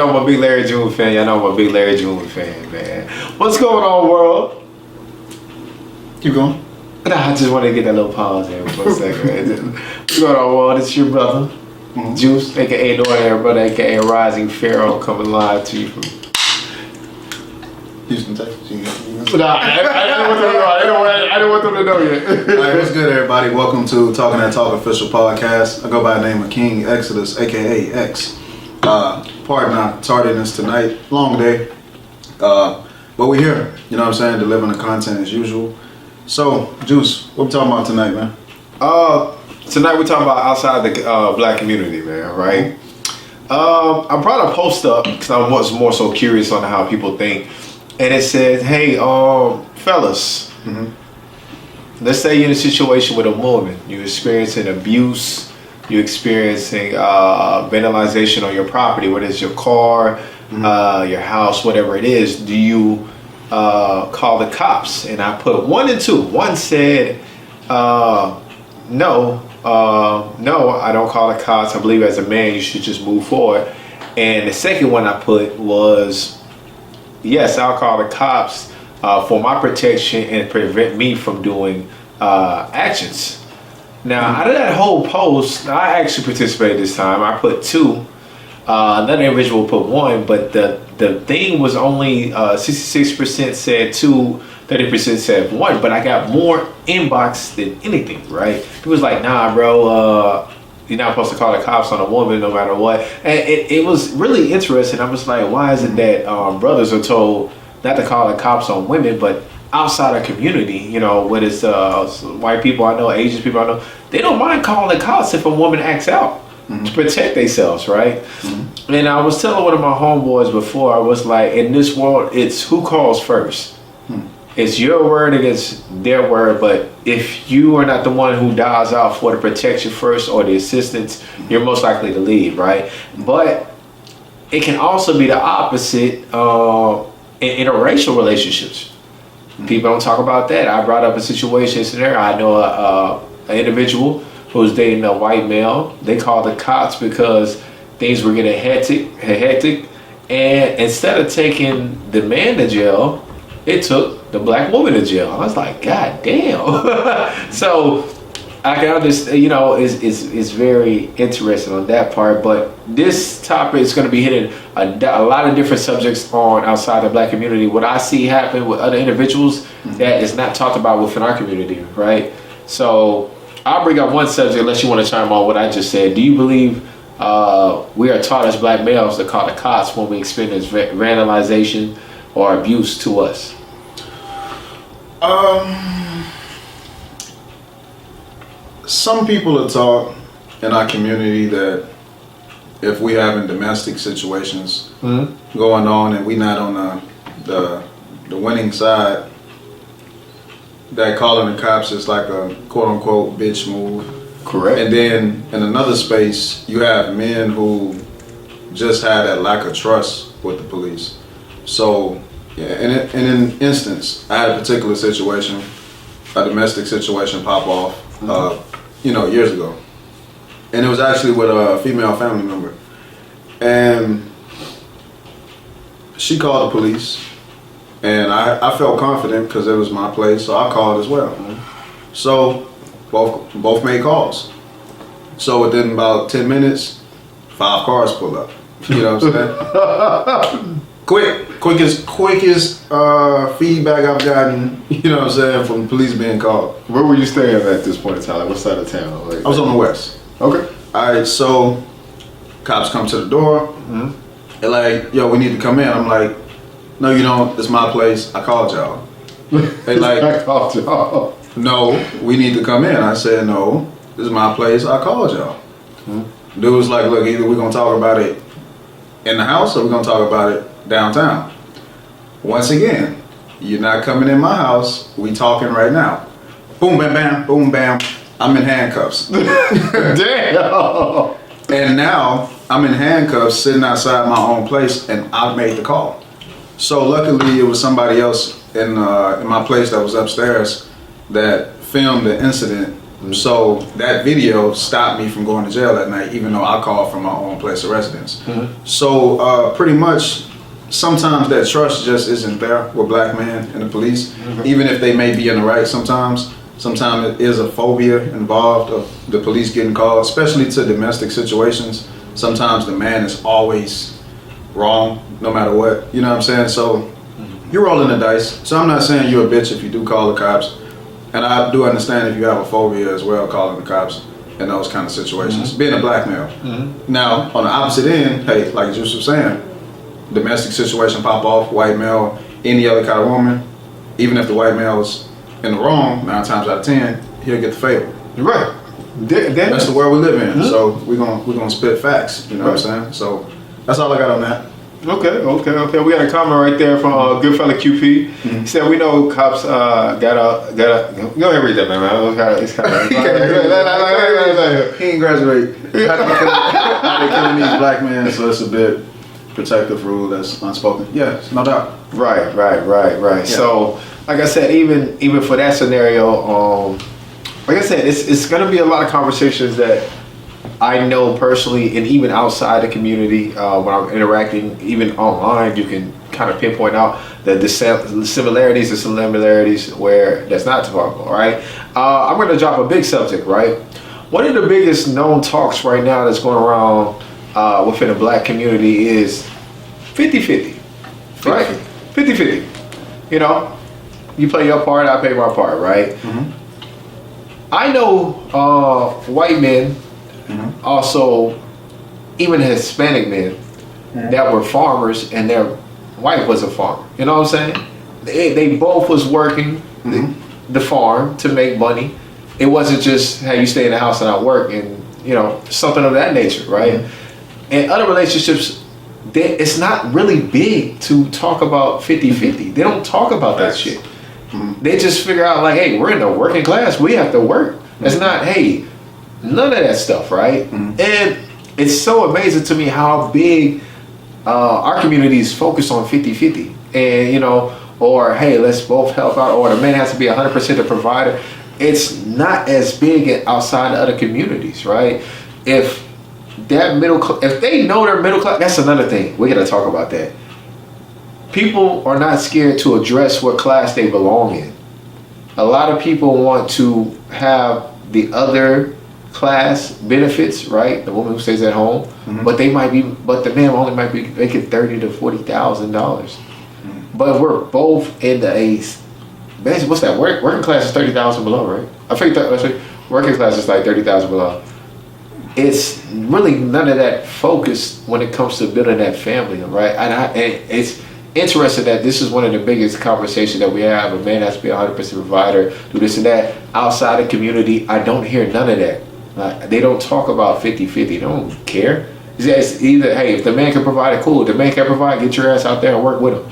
know I'm a big Larry June fan. Y'all know I'm a big Larry June fan, man. What's going on, world? Keep going. Nah, I just want to get that little pause there for a second. Man. What's going on, world? It's your brother, Juice, aka Northern brother, aka Rising Pharaoh, coming live to you from Houston, Texas. Nah, I didn't want them to know yet. Alright, what's good, everybody? Welcome to Talking That Talk official podcast. I go by the name of King Exodus, aka X. Pardon our tardiness tonight. Long day. But we're here. You know what I'm saying? Delivering the content as usual. So, Juice, what we talking about tonight, man? Tonight we're talking about outside the black community, man, right? I brought a post up because I was more so curious on how people think. And it said, hey, fellas, let's say you're in a situation with a woman. You're experiencing abuse. You're experiencing vandalization on your property, whether it's your car, your house, whatever it is. Do you call the cops? And I put 1 and 2. One said, no, I don't call the cops. I believe as a man, you should just move forward. And the second one I put was, yes, I'll call the cops for my protection and prevent me from doing actions. Now, out of that whole post, I actually participated this time. I put 2. Another individual put 1, but the thing was only 66% said 2, 30% said 1. But I got more inbox than anything, right? People was like, nah, bro, you're not supposed to call the cops on a woman no matter what. And it was really interesting. I was like, why is it that brothers are told not to call the cops on women, but outside our community, you know, whether it's white people I know, Asian people I know, they don't mind calling the cops if a woman acts out to protect themselves, right? And I was telling one of my homeboys before, I was like, in this world, it's who calls first. It's your word against their word, but if you are not the one who dials out for the protection first or the assistance, you're most likely to leave, right? But it can also be the opposite in interracial relationships. People don't talk about that. I brought up a situation scenario. I know an individual who was dating a white male. They called the cops because things were getting hectic, and instead of taking the man to jail, it took the black woman to jail. I was like, God damn. So I can understand, you know, is very interesting on that part. But this topic is going to be hitting a lot of different subjects on outside the black community. What I see happen with other individuals that is not talked about within our community, right? So I'll bring up one subject unless you want to chime on what I just said. Do you believe we are taught as black males to call the cops when we experience vandalization or abuse to us? Some people are taught in our community that if we having domestic situations going on and we not on the winning side, that calling the cops is like a quote unquote bitch move. Correct. And then in another space, you have men who just had that lack of trust with the police. So, yeah, in an instance, I had a particular situation, a domestic situation pop off, years ago. And it was actually with a female family member. And she called the police. And I felt confident because it was my place, so I called as well. So both made calls. So within about 10 minutes, 5 cars pulled up. You know what I'm saying? Quickest feedback I've gotten, you know what I'm saying, from police being called. Where were you staying at this point in time? Like, what side of town? Like, I was on the west. Okay. Alright, so cops come to the door. They're like, yo, we need to come in. I'm like, no, you don't. It's my place. I called y'all. They like, I called y'all. No, we need to come in. I said, no, this is my place. I called y'all. Dude was like, look, either we're going to talk about it in the house or we're going to talk about it downtown. Once again, you're not coming in my house. We talking right now. Boom, bam, bam, boom, bam. I'm in handcuffs. Damn. And now I'm in handcuffs sitting outside my own place and I made the call. So luckily it was somebody else in my place that was upstairs that filmed the incident So that video stopped me from going to jail that night, even though I called from my own place of residence. So pretty much, sometimes that trust just isn't there with black men and the police, even if they may be in the right sometimes. Sometimes it is a phobia involved of the police getting called, especially to domestic situations. Sometimes the man is always wrong, no matter what. You know what I'm saying? So you're rolling the dice. So I'm not saying you're a bitch if you do call the cops. And I do understand if you have a phobia as well, calling the cops in those kind of situations. Being a black male. Now, on the opposite end, hey, like Juice was saying, domestic situation pop off, white male, any other kind of woman, even if the white male is in the wrong, 9 times out of 10, he'll get the favor. Right. That's the world we live in. So we're gonna spit facts. You know what I'm saying? So that's all I got on that. Okay. We got a comment right there from good fella QP. He said, "We know cops got a go ahead and read that, man. It's kind of He ain't graduate. How they killing these black men? So it's a bit protective rule that's unspoken. Yes, no doubt. Right. Yeah. So, like I said, even for that scenario, like I said, it's going to be a lot of conversations that I know personally, and even outside the community, when I'm interacting, even online, you can kind of pinpoint out the similarities and similarities where that's not talkable, right? I'm going to drop a big subject, right? One of the biggest known talks right now that's going around within the black community is 50-50, right? 50-50. You know, you play your part, I play my part, right? I know white men, also even Hispanic men that were farmers and their wife was a farmer. You know what I'm saying? They both was working the farm to make money. It wasn't just, hey, you stay in the house and I work, and you know, something of that nature, right? And other relationships, it's not really big to talk about 50-50. They don't talk about that shit. They just figure out like, hey, we're in the working class, we have to work. It's not, hey, none of that stuff, right? And it's so amazing to me how big our community is focused on 50-50. And, you know, or hey, let's both help out, or the man has to be 100% the provider. It's not as big outside other communities, right? If that if they know they're middle class, that's another thing. We gotta talk about that. People are not scared to address what class they belong in. A lot of people want to have the other class benefits, right? The woman who stays at home, but the man only might be making $30,000 to $40,000. But we're both in basically, what's that? Working class is 30,000 below, right? I think working class is like 30,000 below. It's really none of that focus when it comes to building that family, right? And it's interesting that this is one of the biggest conversations that we have. A man has to be 100% provider, do this and that. Outside the community, I don't hear none of that. They don't talk about 50-50. They don't care. It's either, hey, if the man can provide it, cool. If the man can provide, get your ass out there and work with him.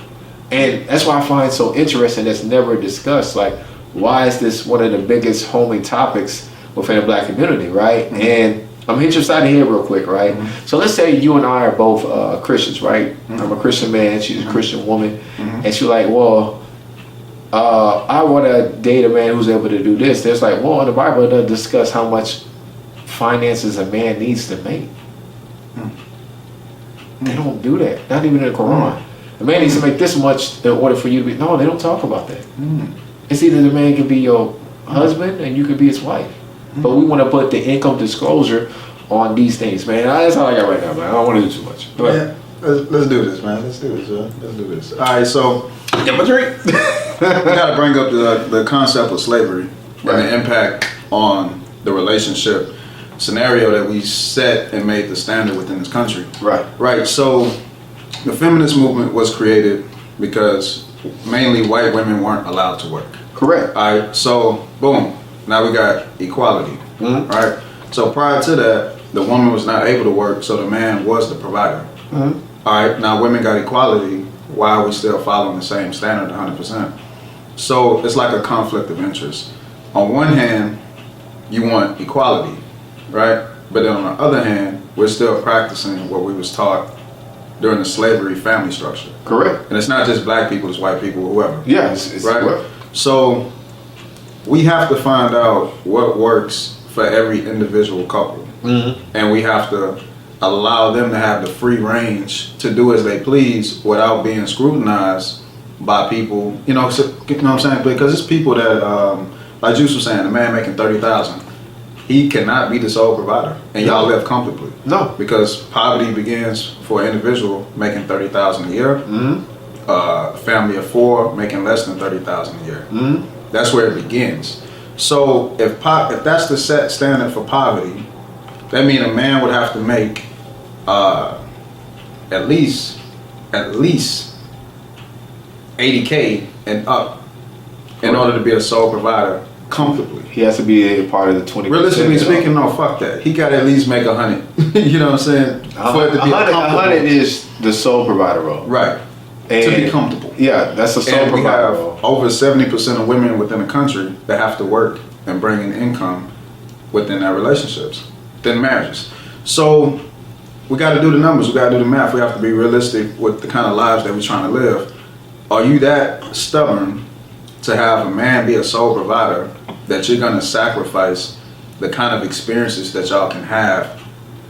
And that's why I find it so interesting that's never discussed. Like, why is this one of the biggest homing topics within the black community, right? And I'm gonna hit your side of here real quick, right? So let's say you and I are both Christians, right? I'm a Christian man, she's a Christian woman, and she's like, well, I want to date a man who's able to do this. There's like, well, in the Bible it doesn't discuss how much finances a man needs to make. They don't do that, not even in the Quran. The man needs to make this much in order for you to be. No, they don't talk about that. It's either the man can be your husband and you can be his wife. But we want to put the income disclosure on these things, man. That's all I got right now, man. I don't want to do too much. Yeah, let's do this, man. Let's do this. All right, so get my drink. we got to bring up the concept of slavery and the impact on the relationship scenario that we set and made the standard within this country. Right. So the feminist movement was created because mainly white women weren't allowed to work. Correct. All right. So boom. Now we got equality, right? So prior to that, the woman was not able to work, so the man was the provider. All right, now women got equality. Why are we still following the same standard 100%? So it's like a conflict of interest. On one hand, you want equality, right? But then on the other hand, we're still practicing what we was taught during the slavery family structure. Correct. And it's not just black people, it's white people, whoever. Yeah, it's right? Whoever. So we have to find out what works for every individual couple. And we have to allow them to have the free range to do as they please without being scrutinized by people, you know what I'm saying? Because it's people that, like Juice was saying, a man making 30,000, he cannot be the sole provider, and y'all live comfortably. No, because poverty begins for an individual making 30,000 a year, family of 4 making less than 30,000 a year. That's where it begins. So if that's the set standard for poverty, that means a man would have to make at least 80K and up in order to be a sole provider comfortably. he has to be a part of the 20%. Realistically speaking, no, fuck that. He got to at least make 100. You know what I'm saying? For it to be 100 is the sole provider role. Right. And to be comfortable. Yeah, that's the sole And we provider have role. over 70% of women within the country that have to work and bring in income within their relationships, within marriages. So we got to do the numbers. We got to do the math. We have to be realistic with the kind of lives that we're trying to live. Are you that stubborn to have a man be a sole provider that you're going to sacrifice the kind of experiences that y'all can have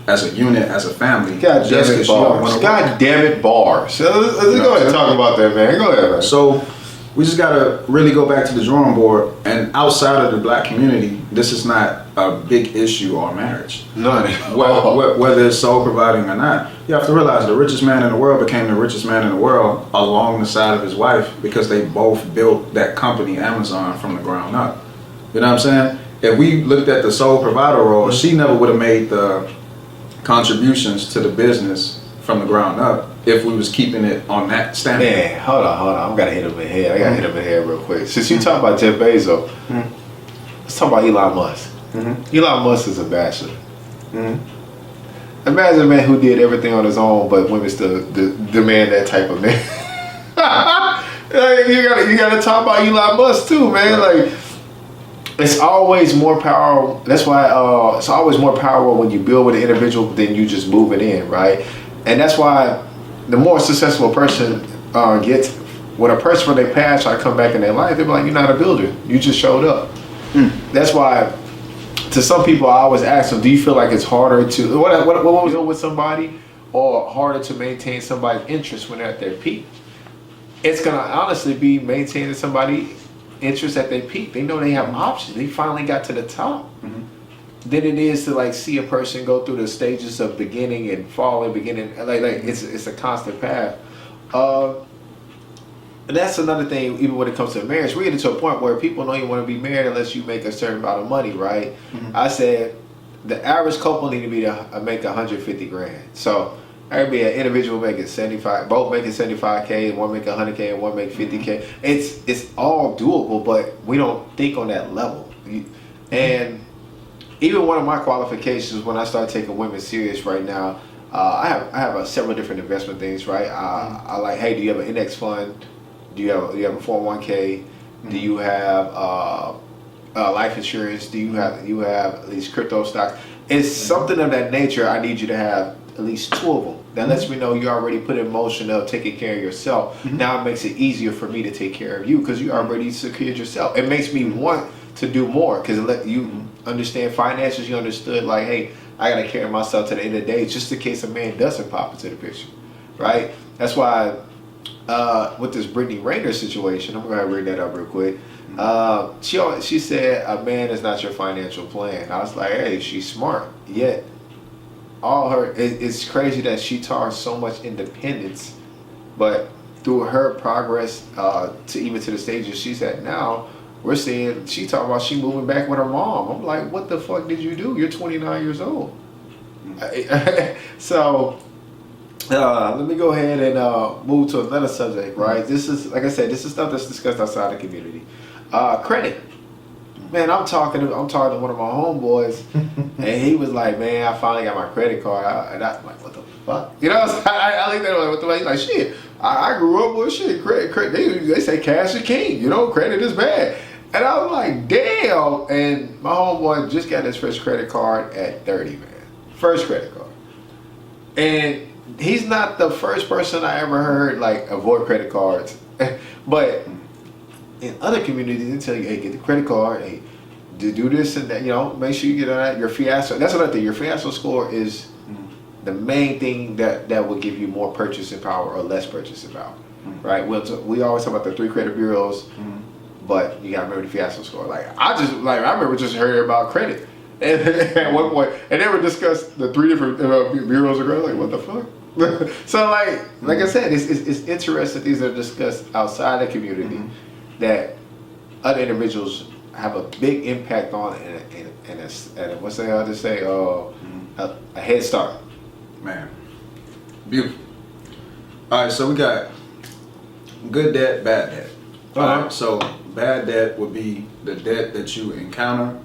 as a unit, as a family? God damn it, bars. God damn it, bars. Let's go ahead and talk about that, man. Go ahead, man. So we just got to really go back to the drawing board. And outside of the black community, this is not a big issue on marriage. None. Whether it's sole providing or not. You have to realize the richest man in the world became the richest man in the world along the side of his wife because they both built that company, Amazon, from the ground up. You know what I'm saying? If we looked at the sole provider role, she never would have made the contributions to the business from the ground up if we was keeping it on that standard. Man, hold on. I'm gonna hit him in the head. I gotta hit him in the head real quick. Since you talk about Jeff Bezos, let's talk about Elon Musk. Elon Musk is a bachelor. Imagine a man who did everything on his own, but women still demand that type of man. you gotta talk about Elon Musk too, man. Like, it's always more power. That's why it's always more power when you build with an individual than you just move it in, right? And that's why the more successful a person gets, when a person from their past try to come back in their life, they're like, "You're not a builder. You just showed up." That's why, to some people, I always ask them, "Do you feel like it's harder to what was it with somebody, or harder to maintain somebody's interest when they're at their peak?" It's gonna honestly be maintaining somebody's interest at their peak. They know they have options. They finally got to the top. Than it is to like see a person go through the stages of beginning and falling, beginning like it's a constant path. And that's another thing. Even when it comes to marriage, we're getting to a point where people don't even want to be married unless you make a certain amount of money, right? I said the average couple need to be to make 150 grand. So there would be an individual making 75, both making 75K, one making 100K, and one making 50K. It's all doable, but we don't think on that level. And even one of my qualifications when I start taking women serious right now, I have several different investment things, right? I like, hey, do you have an index fund? Do you have a 401k? Do you have life insurance? Do you have these crypto stocks? It's something of that nature. I need you to have at least 2 of them. That lets me know you already put in motion of taking care of yourself. Now it makes it easier for me to take care of you because you already secured yourself. It makes me want to do more because it let you understand finances. You understood like, hey, I gotta carry myself to the end of the day just in case a man doesn't pop into the picture, right? That's why with this Brittany Rayner situation, I'm gonna bring that up real quick. She said a man is not your financial plan. I was like, hey, she's smart, yet it's crazy that she taught so much independence, but through her progress to the stages she's at now, we're seeing she talking about she moving back with her mom. I'm like, what the fuck did you do? You're 29 years old. So let me go ahead and move to another subject, right? This is, like I said, this is stuff that's discussed outside the community. Credit. Man, I'm talking to one of my homeboys, and he was like, man, I finally got my credit card. And I'm like, what the fuck? You know, I looked at him like, what the fuck? He's like, shit, I grew up with shit. Credit, they say cash is king. You know, credit is bad. And I was like, damn. And my homeboy just got his first credit card at 30, man. First credit card. And he's not the first person I ever heard, like, avoid credit cards. But in other communities, they tell you, hey, get the credit card, hey, do this and that, make sure you get on that. Your fiasco. That's another thing. Your fiasco score is the main thing that will give you more purchasing power or less purchasing power, right? We always talk about the 3 credit bureaus, but you got to remember the fiasco score. I remember just hearing about credit. And at one point, and they would discuss the 3 different bureaus of credit. Like, what the fuck? So, like I said, it's interesting things that are discussed outside the community that other individuals have a big impact on, and what's the other say? A head start. Man, beautiful. All right, so we got good debt, bad debt. All right, so bad debt would be the debt that you encounter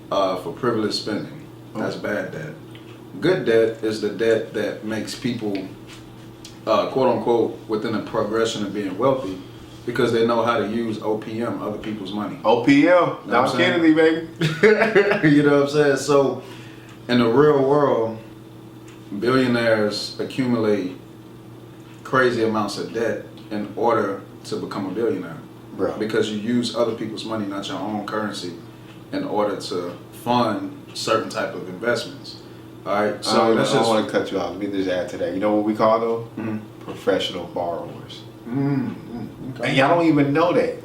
for privileged spending. That's bad debt. Good debt is the debt that makes people, quote unquote, within the progression of being wealthy, because they know how to use OPM, other people's money. OPM, Don Kennedy, baby. You know what I'm saying? So, in the real world, billionaires accumulate crazy amounts of debt in order to become a billionaire. Bro. Because you use other people's money, not your own currency, in order to fund certain type of investments. All right, so I don't want to cut you off. Let me just add to that. You know what we call them? Professional borrowers. Okay. And y'all don't even know that.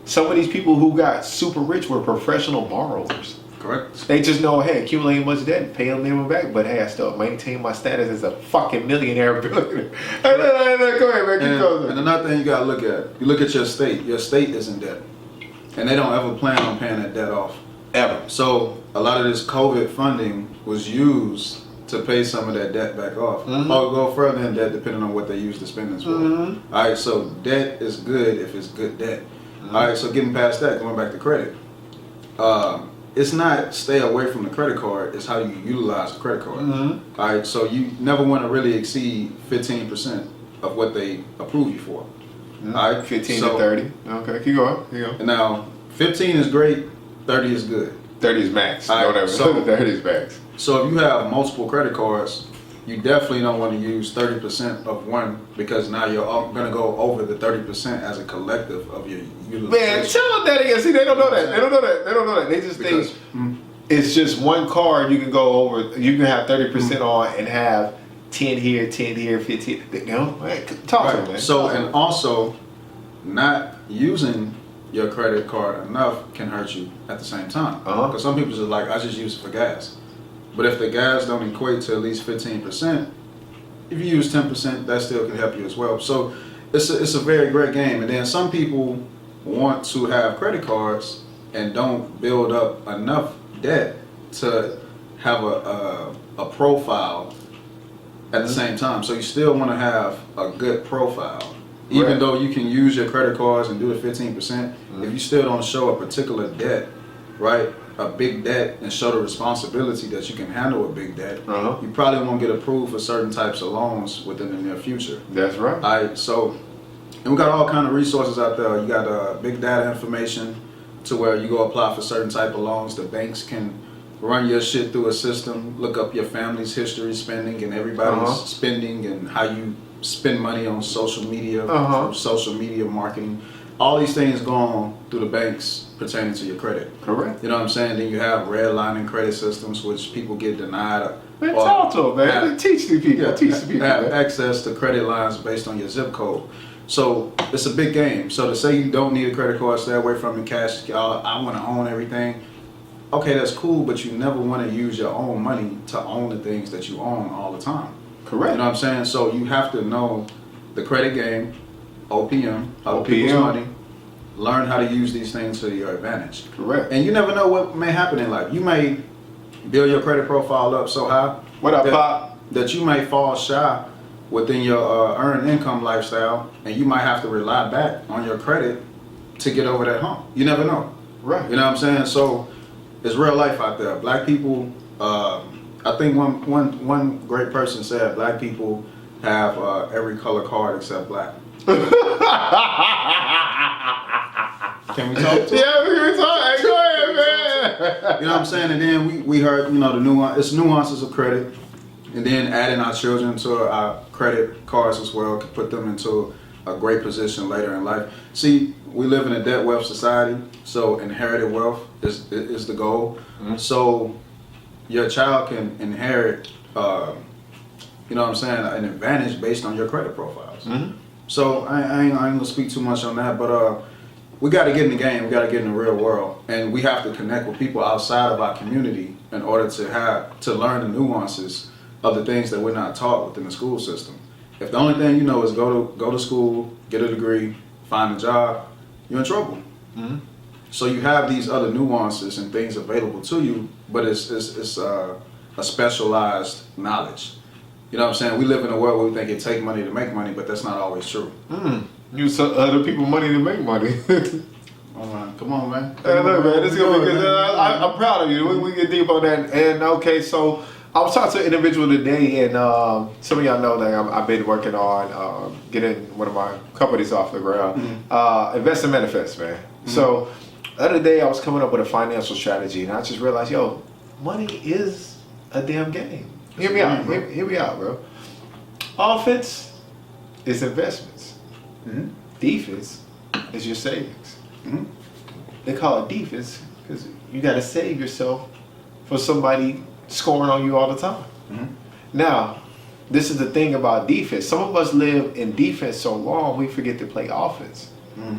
Some of these people who got super rich were professional borrowers. Correct. They just know, hey, accumulating much debt and paying them back, but hey, I still maintain my status as a fucking millionaire. Go ahead, man. Keep going. And another thing you gotta look at, you look at your state. Your state is in debt, and they don't ever plan on paying that debt off. Ever. So a lot of this COVID funding was used to pay some of that debt back off. Or go further in debt depending on what they use the spendings for. All right, so debt is good if it's good debt. All right, so getting past that, going back to credit. It's not stay away from the credit card, it's how you utilize the credit card. All right, so you never want to really exceed 15% of what they approve you for. All right, 15 to 30. Okay, keep going. And now, 15 is great, 30 is good. 30 is max. All right, Whatever. so 30 is max. So if you have multiple credit cards, you definitely don't want to use 30% of one, because now you're going to go over the 30% as a collective of your utilization. Man, tell them that again. See, they don't know that. They don't know that. They just think it's just one card you can go over. You can have 30% on and have 10 here, 10 here, 15. Talk to them, man. So, and also, not using your credit card enough can hurt you at the same time. Because some people just like, I just use it for gas. But if the gas don't equate to at least 15%, if you use 10%, that still can help you as well. So it's a very great game. And then some people want to have credit cards and don't build up enough debt to have a profile at the same time. So you still want to have a good profile. Even though you can use your credit cards and do the 15%, if you still don't show a particular debt, right, a big debt, and show the responsibility that you can handle a big debt, you probably won't get approved for certain types of loans within the near future. That's right. All right, so, and we got all kind of resources out there. You got big data information to where you go apply for certain type of loans. The banks can run your shit through a system, look up your family's history spending and everybody's spending and how you spend money on social media, social media marketing. All these things go on through the banks pertaining to your credit. Correct. You know what I'm saying? Then you have redlining credit systems, which people get denied. Man, talk to them, man. Teach these people. Yeah, teach the people. Have man. access to credit lines based on your zip code. So it's a big game. So to say you don't need a credit card, stay away from the cash. I want to own everything. Okay, that's cool, but you never want to use your own money to own the things that you own all the time. Correct. You know what I'm saying? So you have to know the credit game, OPM, other people's money. Learn how to use these things to your advantage. Correct. And you never know what may happen in life. You may build your credit profile up so high that you may fall shy within your earned income lifestyle, and you might have to rely back on your credit to get over that hump. You never know. Right. You know what I'm saying? So it's real life out there. Black people, I think one great person said black people have every color card except black. Can we talk to Yeah, we can talk. Hey, go ahead, man. You know what I'm saying? And then we heard, the nuances of credit, and then adding our children to our credit cards as well could put them into a great position later in life. See, we live in a debt wealth society, so inherited wealth is the goal. So your child can inherit, you know what I'm saying, an advantage based on your credit profiles. So I ain't gonna speak too much on that, but we got to get in the game. We got to get in the real world, and we have to connect with people outside of our community in order to learn the nuances of the things that we're not taught within the school system. If the only thing you know is go to school, get a degree, find a job, you're in trouble. So you have these other nuances and things available to you, but it's a specialized knowledge. You know what I'm saying? We live in a world where we think it takes money to make money, but that's not always true. Use other people money to make money. Come on, man. Hey, look, man, this is gonna be good. I'm proud of you. We get deep on that. And okay, so I was talking to an individual today, and some of y'all know that I've been working on getting one of my companies off the ground. Invest and manifest, man. So the other day I was coming up with a financial strategy, and I just realized, yo, money is a damn game. Hear me out. Hear me out, bro. Offense is investments. Defense is your savings. They call it defense because you got to save yourself for somebody scoring on you all the time. Now, this is the thing about defense. Some of us live in defense so long we forget to play offense.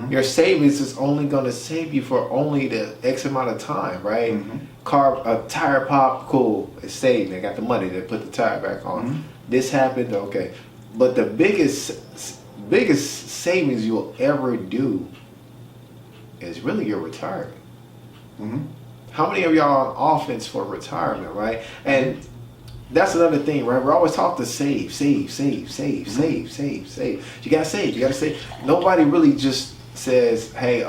Your savings is only going to save you for only the X amount of time, right? A tire pop, cool, it's saved. They got the money to put the tire back on. This happened, okay. But the biggest savings you'll ever do is really your retirement. How many of y'all on offense for retirement, right? And that's another thing, right? We're always taught to save. You gotta save. Nobody really just says, hey,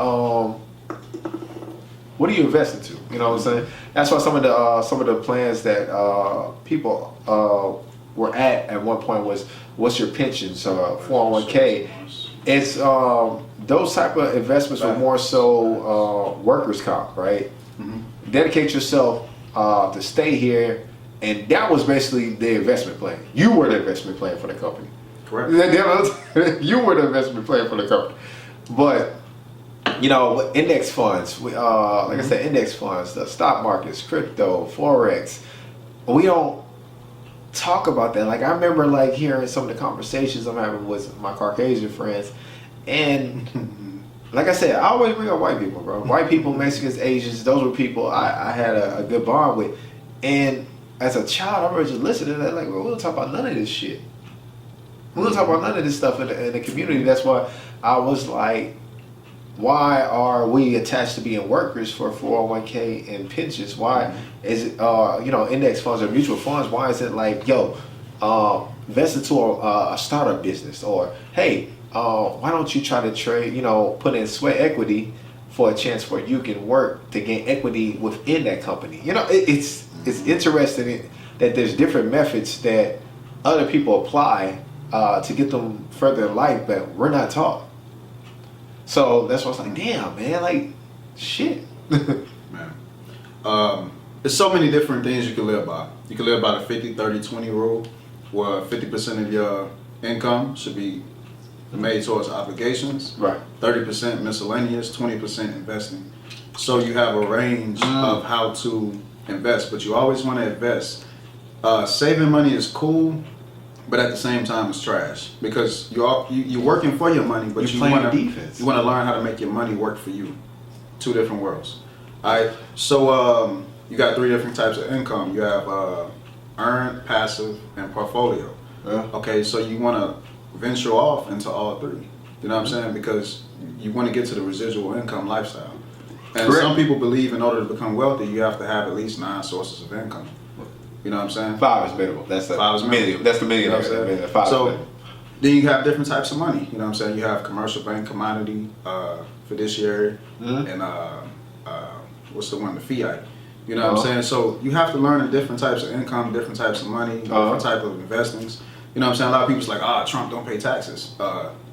what are you investing to? You know what I'm saying? That's why some of the plans that people were at one point was, what's your pensions, 401k? It's those type of investments were more so workers' comp, right? Dedicate yourself to stay here, and that was basically the investment plan. You were the investment plan for the company. Correct. You were the investment plan for the company. But you know, index funds, like I said, index funds, the stock markets, crypto, forex, we don't talk about that. Like I remember like hearing some of the conversations I'm having with my Caucasian friends, and like I said, I always bring up white people, bro. White people, Mexicans, Asians, those were people I had a good bond with. And as a child, I remember just listening to that, like, well, we don't talk about none of this shit. We don't talk about none of this stuff in the community. That's why I was like, why are we attached to being workers for 401k and pensions? Why is it, index funds or mutual funds? Why is it like, yo, invest into a startup business? Or, hey, why don't you try to trade, put in sweat equity for a chance where you can work to gain equity within that company? It's interesting that there's different methods that other people apply to get them further in life, but we're not taught. So that's why I was like, damn, man, like, shit. Man. There's so many different things you can live by. You can live by the 50-30-20 rule, where 50% of your income should be made towards obligations, Right. 30% miscellaneous, 20% investing. So you have a range of how to invest, but you always want to invest. Saving money is cool, but at the same time it's trash, because you're working for your money, but you want to learn how to make your money work for you. Two different worlds. All right. So you got three different types of income. You have earned, passive, and portfolio. Yeah. Okay, so you want to venture off into all three. You know what I'm saying? Because you want to get to the residual income lifestyle. And Correct. some people believe in order to become wealthy, you have to have at least 9 sources of income. You know what I'm saying? 5 is minimum. That's the 5 is minimum. That's the million. You know what I'm saying? 5 So is minimum. then you have different types of money. You know what I'm saying? You have commercial bank, commodity, fiduciary, and what's the one? The fiat. You know what I'm saying? So you have to learn the different types of income, different types of money, different type of investments. You know what I'm saying? A lot of people's like, Trump don't pay taxes.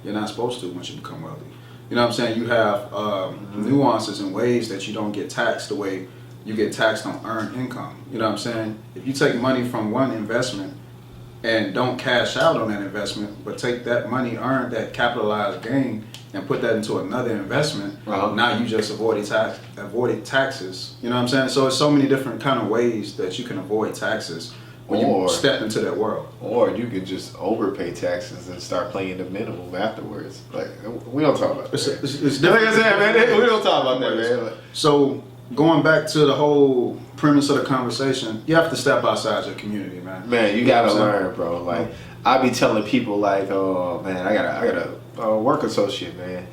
You're not supposed to once you become wealthy. You know what I'm saying? You have nuances and ways that you don't get taxed the way you get taxed on earned income. You know what I'm saying? If you take money from one investment and don't cash out on that investment, but take that money earned, that capitalized gain, and put that into another investment, now you just avoided taxes. You know what I'm saying? So it's so many different kind of ways that you can avoid taxes when you step into that world. Or you could just overpay taxes and start paying the minimum afterwards. Like, we don't talk about that. It's Like I said, man, we don't talk about that, man. Like, so going back to the whole premise of the conversation, you have to step outside your community, man. Man, you gotta learn, bro. Like, I be telling people, like, oh man, I got a work associate, man,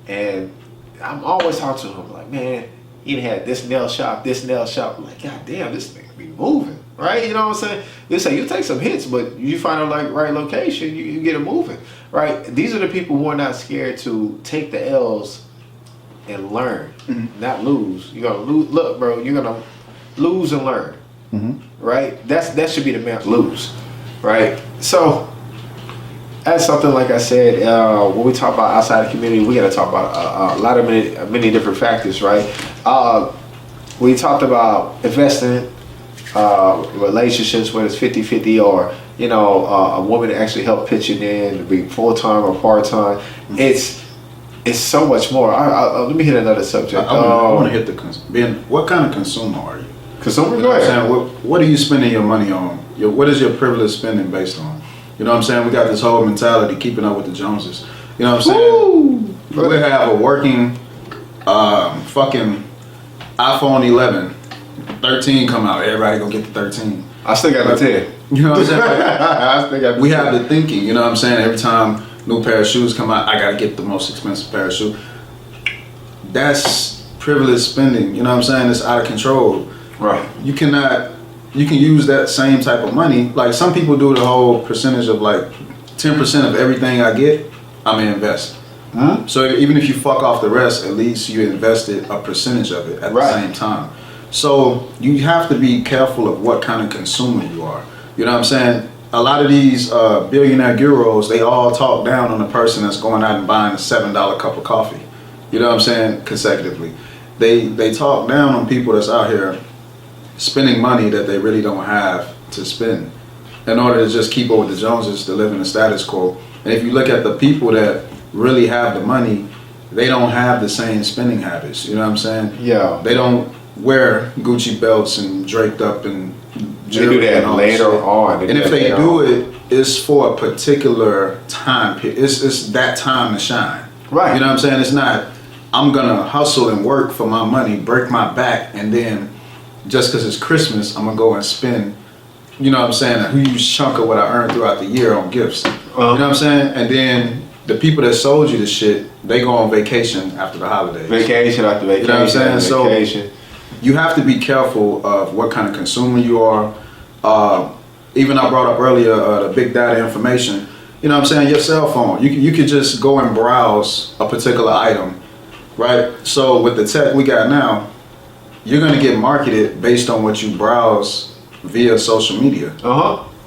and I'm always talking to him, like, man, he had this nail shop. I'm like, god damn, this nigga be moving, right? You know what I'm saying? They say you take some hits, but you find a right location, you get it moving, right? These are the people who are not scared to take the L's and learn, not lose. You're gonna lose. Look, bro, you're gonna lose and learn, right? That should be the math. Lose, right? So, that's something like I said. When we talk about outside the community, we got to talk about a lot of many different factors, right? We talked about investing, relationships, whether it's 50-50 or a woman actually help pitch it in to be full time or part time. It's so much more. Let me hit another subject. I want to hit what kind of consumer are you? Consumer? Go ahead. What are you spending your money on? What is your privilege spending based on? You know what I'm saying? We got this whole mentality, keeping up with the Joneses. You know what I'm saying? We have a working fucking iPhone 11, 13 come out. Everybody go get the 13. I still got the 10. You know what I'm saying? I still got the we 10. have the thinking. You know what I'm saying? Every time new pair of shoes come out, I gotta get the most expensive pair of shoes. That's privileged spending. You know what I'm saying? It's out of control. Right. You can use that same type of money. Like some people do the whole percentage of like 10% of everything I get, I'm gonna invest. So even if you fuck off the rest, at least you invested a percentage of it at the same time. So you have to be careful of what kind of consumer you are. You know what I'm saying? A lot of these billionaire gurus, they all talk down on the person that's going out and buying a $7 cup of coffee. You know what I'm saying? Consecutively. They talk down on people that's out here spending money that they really don't have to spend in order to just keep up with the Joneses, to live in the status quo. And if you look at the people that really have the money, they don't have the same spending habits. You know what I'm saying? Yeah. They don't wear Gucci belts and draped up and they do that later on. And if they do it, it's for a particular time period. It's that time to shine. Right. You know what I'm saying? It's not, I'm gonna hustle and work for my money, break my back, and then just because it's Christmas, I'm gonna go and spend, you know what I'm saying, a huge chunk of what I earned throughout the year on gifts. You know what I'm saying? And then the people that sold you the shit, they go on vacation after the holidays. Vacation after vacation. You know what I'm saying? Vacation. So you have to be careful of what kind of consumer you are. Even I brought up earlier the big data information. You know what I'm saying? Your cell phone. You could just go and browse a particular item, right? So with the tech we got now, you're gonna get marketed based on what you browse via social media.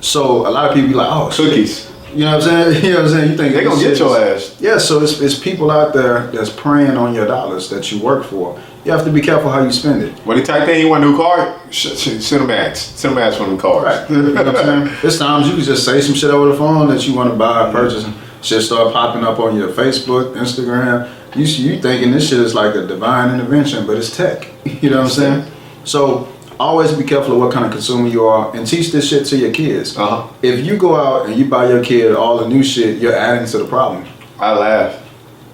So a lot of people be like, oh, cookies. You know what I'm saying? You know what I'm saying? You think they gonna get your ass. Yeah, so it's people out there that's preying on your dollars that you work for. You have to be careful how you spend it. When he type in, you want a new car? Send him ads. Send him ads for new cars. Right. You know what I'm saying? There's times you can just say some shit over the phone that you want to buy or purchase. Shit start popping up on your Facebook, Instagram. You thinking this shit is like a divine intervention, but it's tech. You know what I'm saying? So always be careful of what kind of consumer you are and teach this shit to your kids. If you go out and you buy your kid all the new shit, you're adding to the problem. I laugh.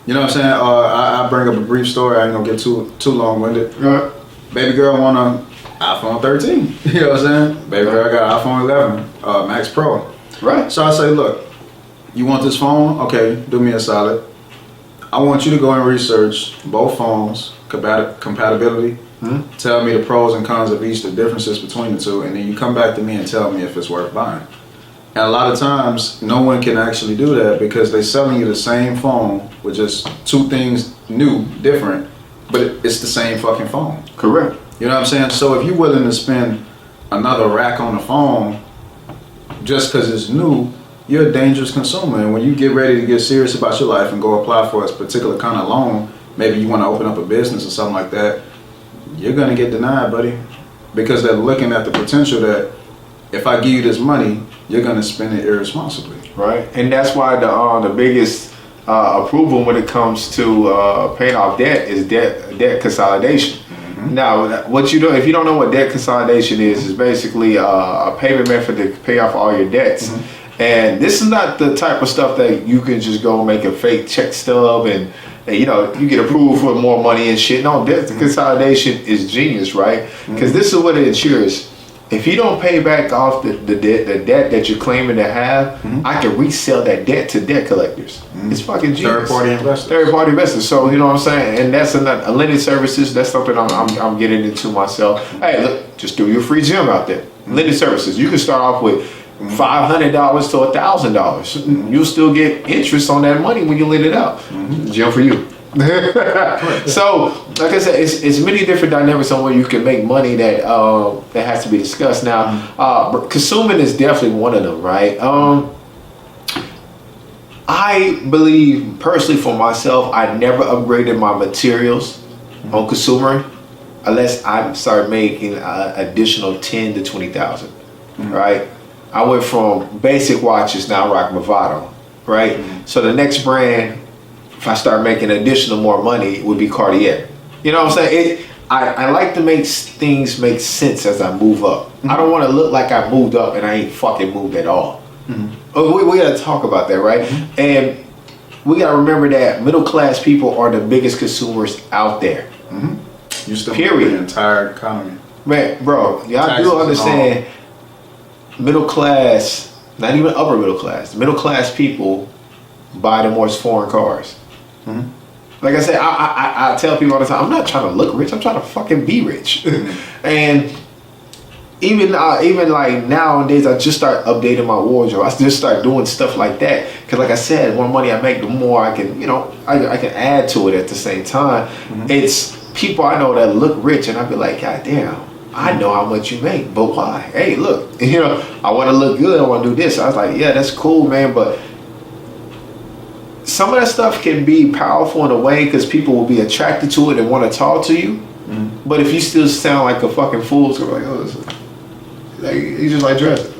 You know what I'm saying? I bring up a brief story. I ain't gonna get too long-winded. Right. Baby girl want an iPhone 13. You know what I'm saying? Baby girl got an iPhone 11 Max Pro. Right. So I say, look, you want this phone? Okay, do me a solid. I want you to go and research both phones, compatibility. Tell me the pros and cons of each, the differences between the two, and then you come back to me and tell me if it's worth buying. And a lot of times, no one can actually do that because they're selling you the same phone with just two things new, different, but it's the same fucking phone. Correct. You know what I'm saying? So if you're willing to spend another rack on the phone just because it's new, you're a dangerous consumer. And when you get ready to get serious about your life and go apply for a particular kind of loan, maybe you want to open up a business or something like that, you're going to get denied, buddy, because they're looking at the potential that if I give you this money, you're gonna spend it irresponsibly. Right, and that's why the biggest approval when it comes to paying off debt is debt consolidation. Now, what you do if you don't know what debt consolidation is basically a payment method to pay off all your debts. And this is not the type of stuff that you can just go make a fake check stub and you know you get approved for more money and shit. No, debt consolidation is genius, right? Because this is what it ensures. If you don't pay back off the debt that you're claiming to have, I can resell that debt to debt collectors. It's fucking genius. Third party investors. So you know what I'm saying, and that's a lending services. That's something I'm getting into myself. Hey, look, just do your free gym out there. Lending services. You can start off with $500 to $1,000. You'll still get interest on that money when you lend it out. Gym for you. So, like I said, it's many different dynamics on where you can make money that has to be discussed. Now, consuming is definitely one of them, right? I believe personally for myself, I never upgraded my materials on consumer unless I start making additional 10 to 20,000, right? I went from basic watches, now I rock Movado, right? So the next brand, if I start making additional more money, it would be Cartier. You know what I'm saying? I like to make things make sense as I move up. I don't want to look like I moved up and I ain't fucking moved at all. We got to talk about that, right? And we got to remember that middle class people are the biggest consumers out there. You still period. The entire economy. Man, bro, y'all do understand middle class, not even upper middle class people buy the most foreign cars. Like I said, I tell people all the time, I'm not trying to look rich, I'm trying to fucking be rich. And even like nowadays, I just start updating my wardrobe. I just start doing stuff like that. Cause like I said, the more money I make, the more I can, I can add to it at the same time. It's people I know that look rich and I be like, God damn, I know how much you make, but why? Hey, look, I want to look good, I want to do this. I was like, yeah, that's cool, man, but some of that stuff can be powerful in a way because people will be attracted to it and want to talk to you. But if you still sound like a fucking fool, it's like, like you just like dressing.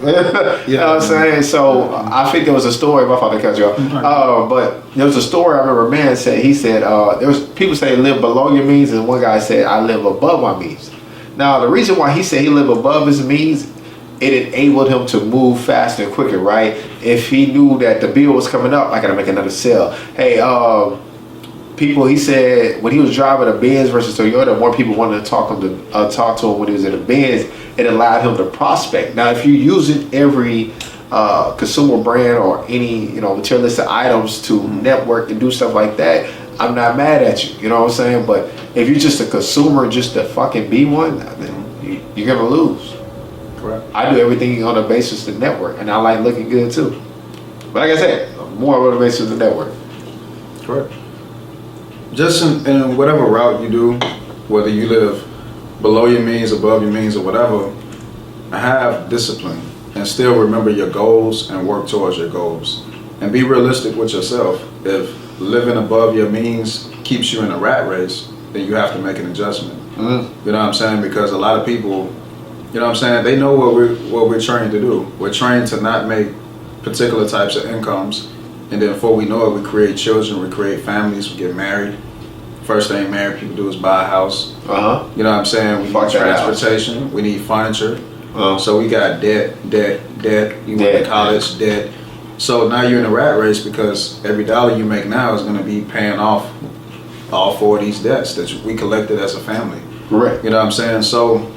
You know what I'm saying? So I think there was a story. My father cut you off. But there was a story I remember. A man said there was people say live below your means, and one guy said I live above my means. Now the reason why he said he lived above his means, it enabled him to move faster and quicker, right? If he knew that the bill was coming up, I gotta make another sale. Hey, people, he said when he was driving a Benz versus Toyota, more people wanted to talk to him when he was in a Benz. It allowed him to prospect. Now, if you're using every consumer brand or any materialistic items to network and do stuff like that, I'm not mad at you. You know what I'm saying? But if you're just a consumer, just to fucking be one, then you're gonna lose. Correct. I do everything on the basis of the network, and I like looking good too. But like I said, more on the basis of the network. Correct. Just in whatever route you do, whether you live below your means, above your means, or whatever, have discipline and still remember your goals and work towards your goals. And be realistic with yourself. If living above your means keeps you in a rat race, then you have to make an adjustment. You know what I'm saying? Because a lot of people, you know what I'm saying, they know what we're trained to do. We're trained to not make particular types of incomes, and then before we know it, we create children, we create families, we get married. First thing married people do is buy a house. You know what I'm saying? We need transportation, we need furniture. So we got debt. You went to college, debt. So now you're in a rat race because every dollar you make now is going to be paying off all four of these debts that we collected as a family. Correct. You know what I'm saying? So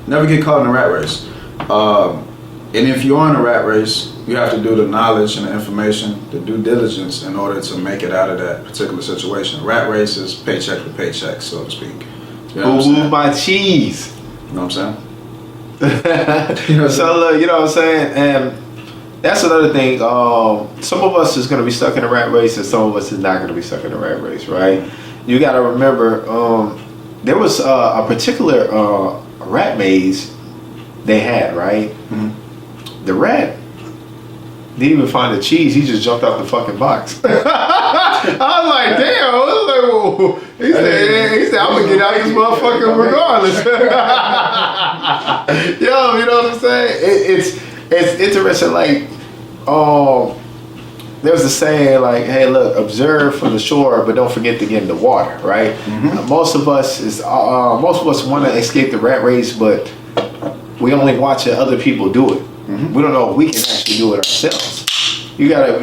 never get caught in a rat race. And if you are in a rat race, you have to do the knowledge and the information, the due diligence in order to make it out of that particular situation. Rat race is paycheck to paycheck, so to speak. You know what I'm saying? My cheese. You know what I'm saying? So you know what I'm saying? And that's another thing. Some of us is going to be stuck in a rat race, and some of us is not going to be stuck in a rat race, right? You got to remember, there was a particular rat maze they had, right? The rat didn't even find the cheese. He just jumped out the fucking box. I was like, damn. I was like, whoa. He said, I'm going to get out of this motherfucker regardless. Yo, you know what I'm saying? It's interesting. Like, there's a saying like, "Hey, look, observe from the shore, but don't forget to get in the water." Right? Most of us want to escape the rat race, but we only watch other people do it. We don't know if we can actually do it ourselves. You gotta,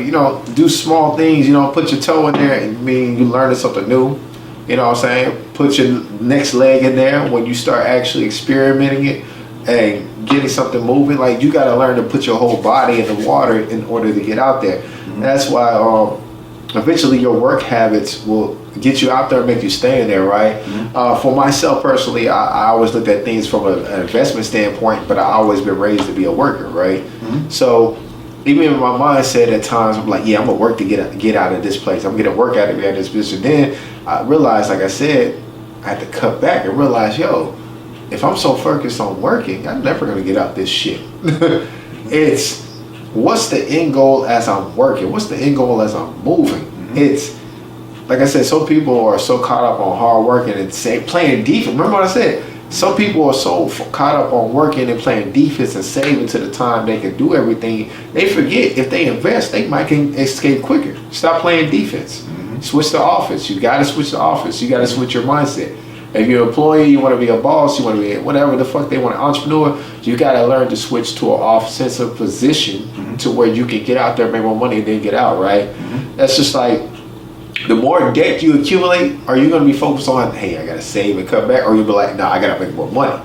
do small things. Put your toe in there, and you learning something new. You know what I'm saying? Put your next leg in there when you start actually experimenting it and getting something moving. Like, you got to learn to put your whole body in the water in order to get out there. That's why eventually your work habits will get you out there and make you stay in there, right? For myself personally, I always looked at things from an investment standpoint, but I always been raised to be a worker, right? So even in my mindset at times, I'm like, yeah, I'm gonna work to get out of this place. I'm gonna work out of this business. Then I realized, like I said, I had to cut back and realize, yo, if I'm so focused on working, I'm never gonna get out this shit. It's what's the end goal as I'm working? What's the end goal as I'm moving? It's like I said, some people are so caught up on hard working and playing defense. Remember what I said? Some people are so caught up on working and playing defense and saving to the time they can do everything. They forget if they invest, they might can escape quicker. Stop playing defense. Switch to offense. You got to switch to offense. You got to switch your mindset. If you're an employee, you want to be a boss, you want to be whatever the fuck they want, an entrepreneur, you got to learn to switch to an offensive position to where you can get out there, make more money, and then get out, right? That's just like, the more debt you accumulate, are you going to be focused on, hey, I got to save and cut back? Or you be like, no, I got to make more money.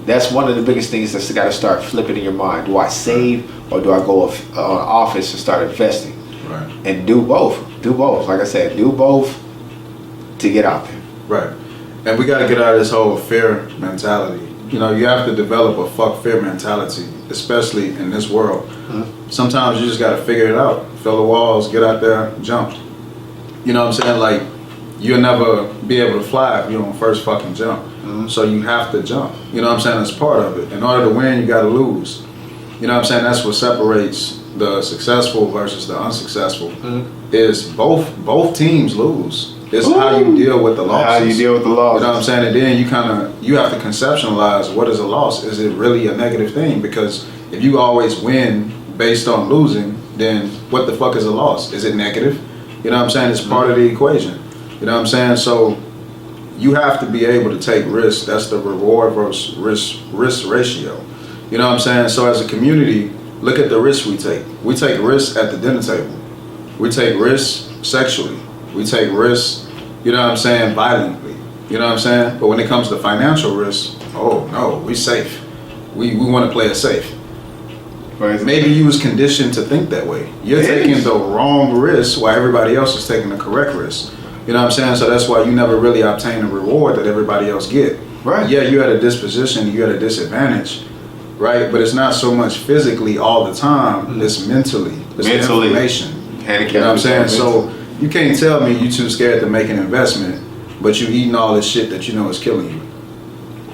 That's one of the biggest things that's got to start flipping in your mind. Do I save or do I go on offense and start investing? Right. And do both. Do both. Like I said, do both to get out there. Right. And we got to get out of this whole fear mentality. You have to develop a fuck fear mentality, especially in this world. Sometimes you just got to figure it out. Fill the walls, get out there, jump. You know what I'm saying? Like, you'll never be able to fly if you don't first fucking jump. So you have to jump. You know what I'm saying? That's part of it. In order to win, you got to lose. You know what I'm saying? That's what separates the successful versus the unsuccessful. Is both teams lose. It's how you deal with the losses. How you deal with the losses. You know what I'm saying? And then you have to conceptualize, what is a loss? Is it really a negative thing? Because if you always win based on losing, then what the fuck is a loss? Is it negative? You know what I'm saying? It's part of the equation. You know what I'm saying? So you have to be able to take risks. That's the reward versus risk ratio. You know what I'm saying? So as a community, look at the risks we take. We take risks at the dinner table. We take risks sexually. We take risks, you know what I'm saying, violently. You know what I'm saying? But when it comes to financial risks, oh no, we safe. We want to play it safe. Right. Maybe you was conditioned to think that way. You're taking the wrong risk while everybody else is taking the correct risk. You know what I'm saying? So that's why you never really obtain the reward that everybody else get. Right. Yeah, you had a disposition, you had a disadvantage, right? But it's not so much physically all the time, it's mentally. It's information. You know what I'm saying? So you can't tell me you too scared to make an investment, but you eating all this shit that you know is killing you.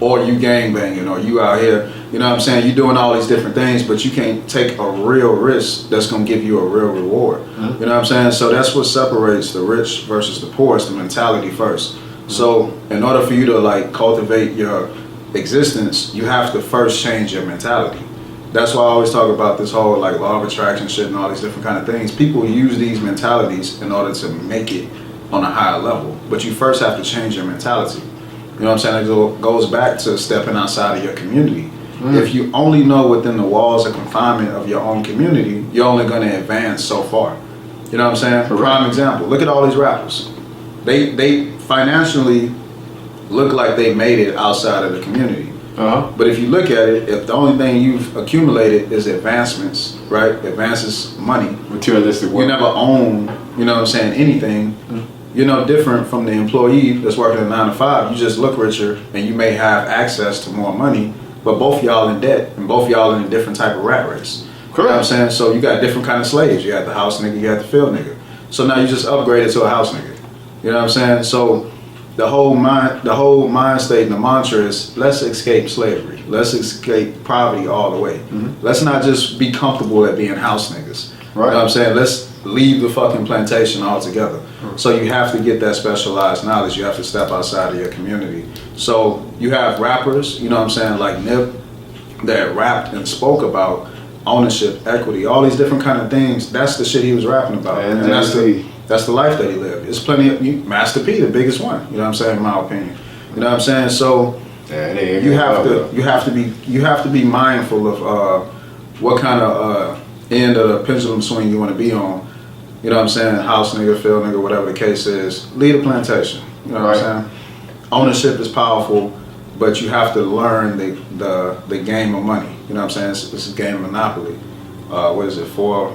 Or you gang banging, or you out here, you know what I'm saying, you doing all these different things, but you can't take a real risk that's gonna give you a real reward. You know what I'm saying? So that's what separates the rich versus the poor, is the mentality first. So in order for you to cultivate your existence, you have to first change your mentality. That's why I always talk about this whole law of attraction shit and all these different kind of things. People use these mentalities in order to make it on a higher level, but you first have to change your mentality. You know what I'm saying? It goes back to stepping outside of your community. If you only know within the walls of confinement of your own community, you're only going to advance so far. You know what I'm saying? For prime example, look at all these rappers. They financially look like they made it outside of the community. But if you look at it, if the only thing you've accumulated is advancements, right? Advances, money. Materialistic work. You never own, you know what I'm saying, anything. You're no different from the employee that's working a 9 to 5. You just look richer and you may have access to more money, but both y'all in debt and both y'all in a different type of rat race. Correct. You know what I'm saying? So you got different kind of slaves. You got the house nigga, you got the field nigga. So now you just upgraded to a house nigga. You know what I'm saying? So the whole mind state and the mantra is, let's escape slavery. Let's escape poverty all the way. Let's not just be comfortable at being house niggas. Right. You know what I'm saying? leave the fucking plantation altogether. So you have to get that specialized knowledge. You have to step outside of your community. So you have rappers, you know what I'm saying, like Nip, that rapped and spoke about ownership, equity, all these different kind of things. That's the shit he was rapping about, and that's the life that he lived. It's plenty of Master P, the biggest one. You know what I'm saying, in my opinion. You know what I'm saying. So you have to be mindful of what kind of end of the pendulum swing you want to be on. You know what I'm saying? House nigga, field nigga, whatever the case is. Lead a plantation. You know what I'm saying? Ownership is powerful, but you have to learn the game of money. You know what I'm saying? It's a game of Monopoly. What is it? Four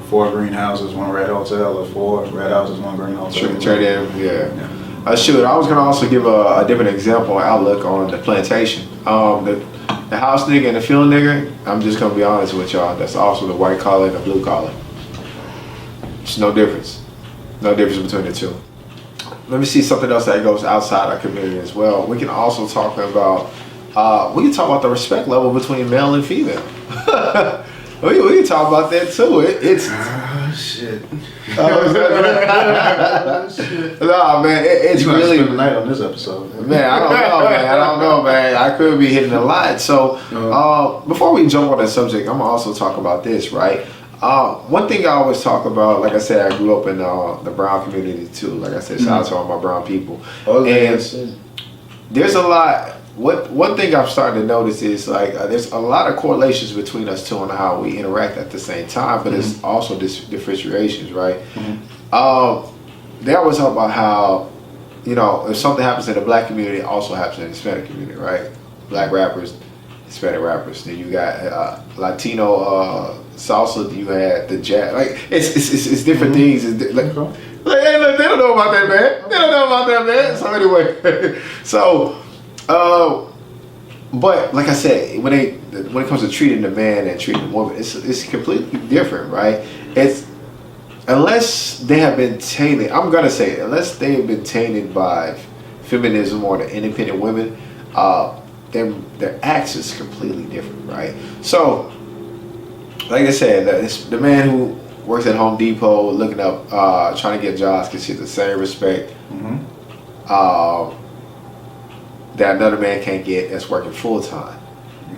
greenhouses, one red hotel, or 4 red houses, one green hotel. Shoot, I was gonna also give a different example, outlook on the plantation. The house nigga and the field nigga. I'm just gonna be honest with y'all. That's also the white collar and the blue collar. There's no difference. No difference between the two. Let me see something else that goes outside our community as well. We can also talk about the respect level between male and female. we can talk about that too. It's shit. No, man, it's you really spend the night on this episode. Man, I don't know, man. I could be hitting a lot. So before we jump on that subject, I'm gonna also talk about this, right? One thing I always talk about, like I said, I grew up in the brown community too. Like I said, shout out to all my brown people. And there's a lot. One thing I'm starting to notice is like there's a lot of correlations between us two on how we interact at the same time, but it's also differentiations, right? They always talk about how, you know, if something happens in the black community, it also happens in the Hispanic community, right? Black rappers, Hispanic rappers. Then you got Latino salsa. You had the jazz. Like it's different things. It's hey, look, they don't know about that, man. They don't know about that, man. So anyway, but like I said, when it comes to treating the man and treating the woman, it's completely different, right? It's unless they have been tainted. I'm gonna say it, unless they have been tainted by feminism or the independent women, then their acts is completely different, right? So, like I said, the man who works at Home Depot looking up, trying to get jobs, gets the same respect that another man can't get that's working full time,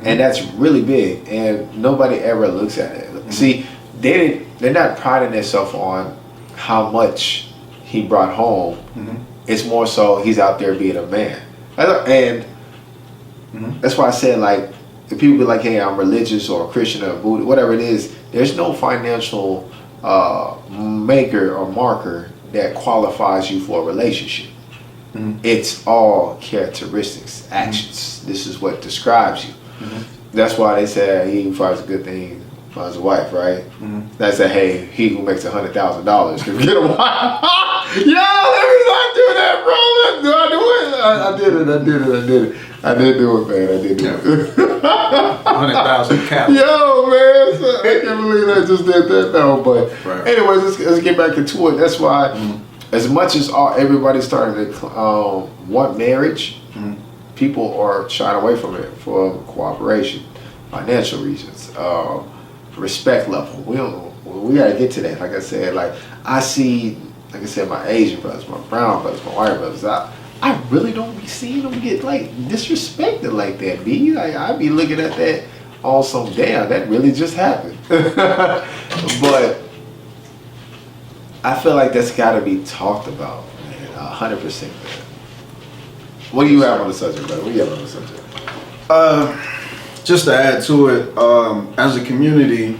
and that's really big. And nobody ever looks at it. See, they're not priding themselves on how much he brought home. It's more so he's out there being a man, and that's why I said, like, if people be like, hey, I'm religious or Christian or Buddhist, whatever it is, there's no financial maker or marker that qualifies you for a relationship. It's all characteristics, actions. This is what describes you. That's why they say he who finds a good thing finds a wife, right? They say, hey, he who makes $100,000 can get a wife. Yo, let me not do that, bro. Do I do it? I did it. I did do it, man. I did do it. 100,000 cap. Yo, man. So I can't believe I just did that. No, but anyways, let's get back into it. That's why, as much as everybody's starting to want marriage, people are shying away from it for cooperation, financial reasons, respect level. We gotta get to that. Like I said, I see my Asian brothers, my brown brothers, my white brothers. I really don't be seeing them get disrespected like that. I be looking at that on some damn, that really just happened. But I feel like that's got to be talked about, man. 100%. Man. What do you have on the subject, brother? What do you have on the subject? Just to add to it, as a community,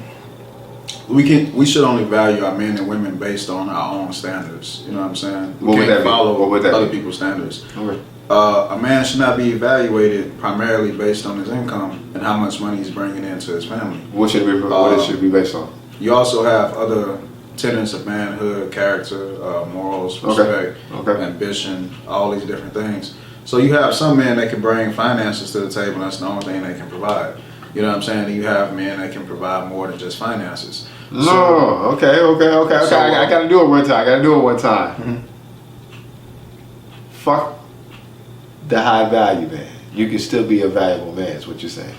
we should only value our men and women based on our own standards. You know what I'm saying? We can't follow other people's standards. Okay. A man should not be evaluated primarily based on his income and how much money he's bringing into his family. What should it be based on? You also have other tenets of manhood, character, morals, respect, ambition, all these different things. So you have some men that can bring finances to the table, and that's the only thing they can provide. You know what I'm saying? And you have men that can provide more than just finances. Okay. So, I gotta do it one time. Fuck the high value man. You can still be a valuable man, is what you're saying.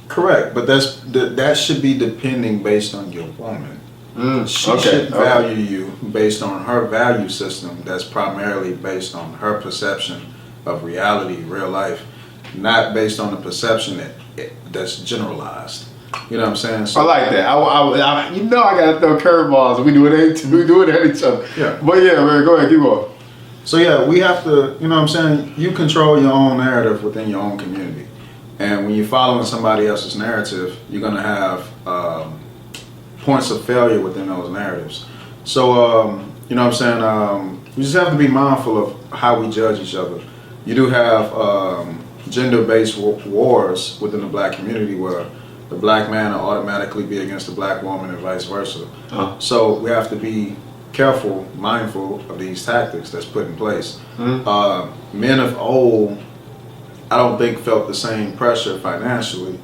Correct, but that should be depending based on your woman. She should value you based on her value system that's primarily based on her perception of reality, real life, not based on the perception that's generalized. You know what I'm saying? So, I like that. I you know I gotta throw curveballs. We do it at each other. Yeah. But yeah, man, go ahead, keep going. So yeah, we have to, you know what I'm saying? You control your own narrative within your own community. And when you're following somebody else's narrative, you're gonna have points of failure within those narratives. So, you know what I'm saying? We just have to be mindful of how we judge each other. You do have gender-based wars within the black community where the black man will automatically be against the black woman and vice versa. So we have to be careful, mindful of these tactics that's put in place. Men of old, I don't think felt the same pressure financially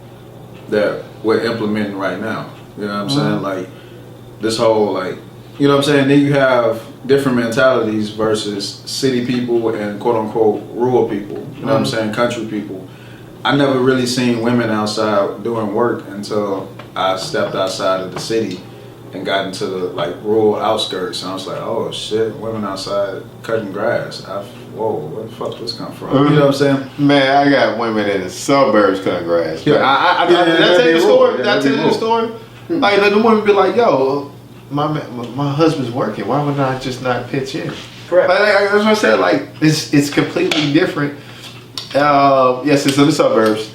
that we're implementing right now. You know what I'm saying? Like this whole you know what I'm saying? Then you have different mentalities versus city people and quote unquote rural people. You know what I'm saying? Country people. I never really seen women outside doing work until I stepped outside of the city and got into the rural outskirts, and I was like, oh shit, women outside cutting grass. Whoa, where the fuck this come from? You know what I'm saying? Man, I got women in the suburbs cutting grass. Yeah. Did I tell you the story? Did I tell you the story? Like the woman be like, yo, my husband's working. Why would I just not pitch in? Correct. That's what I said. Like it's completely different. Yes, it's in the suburbs.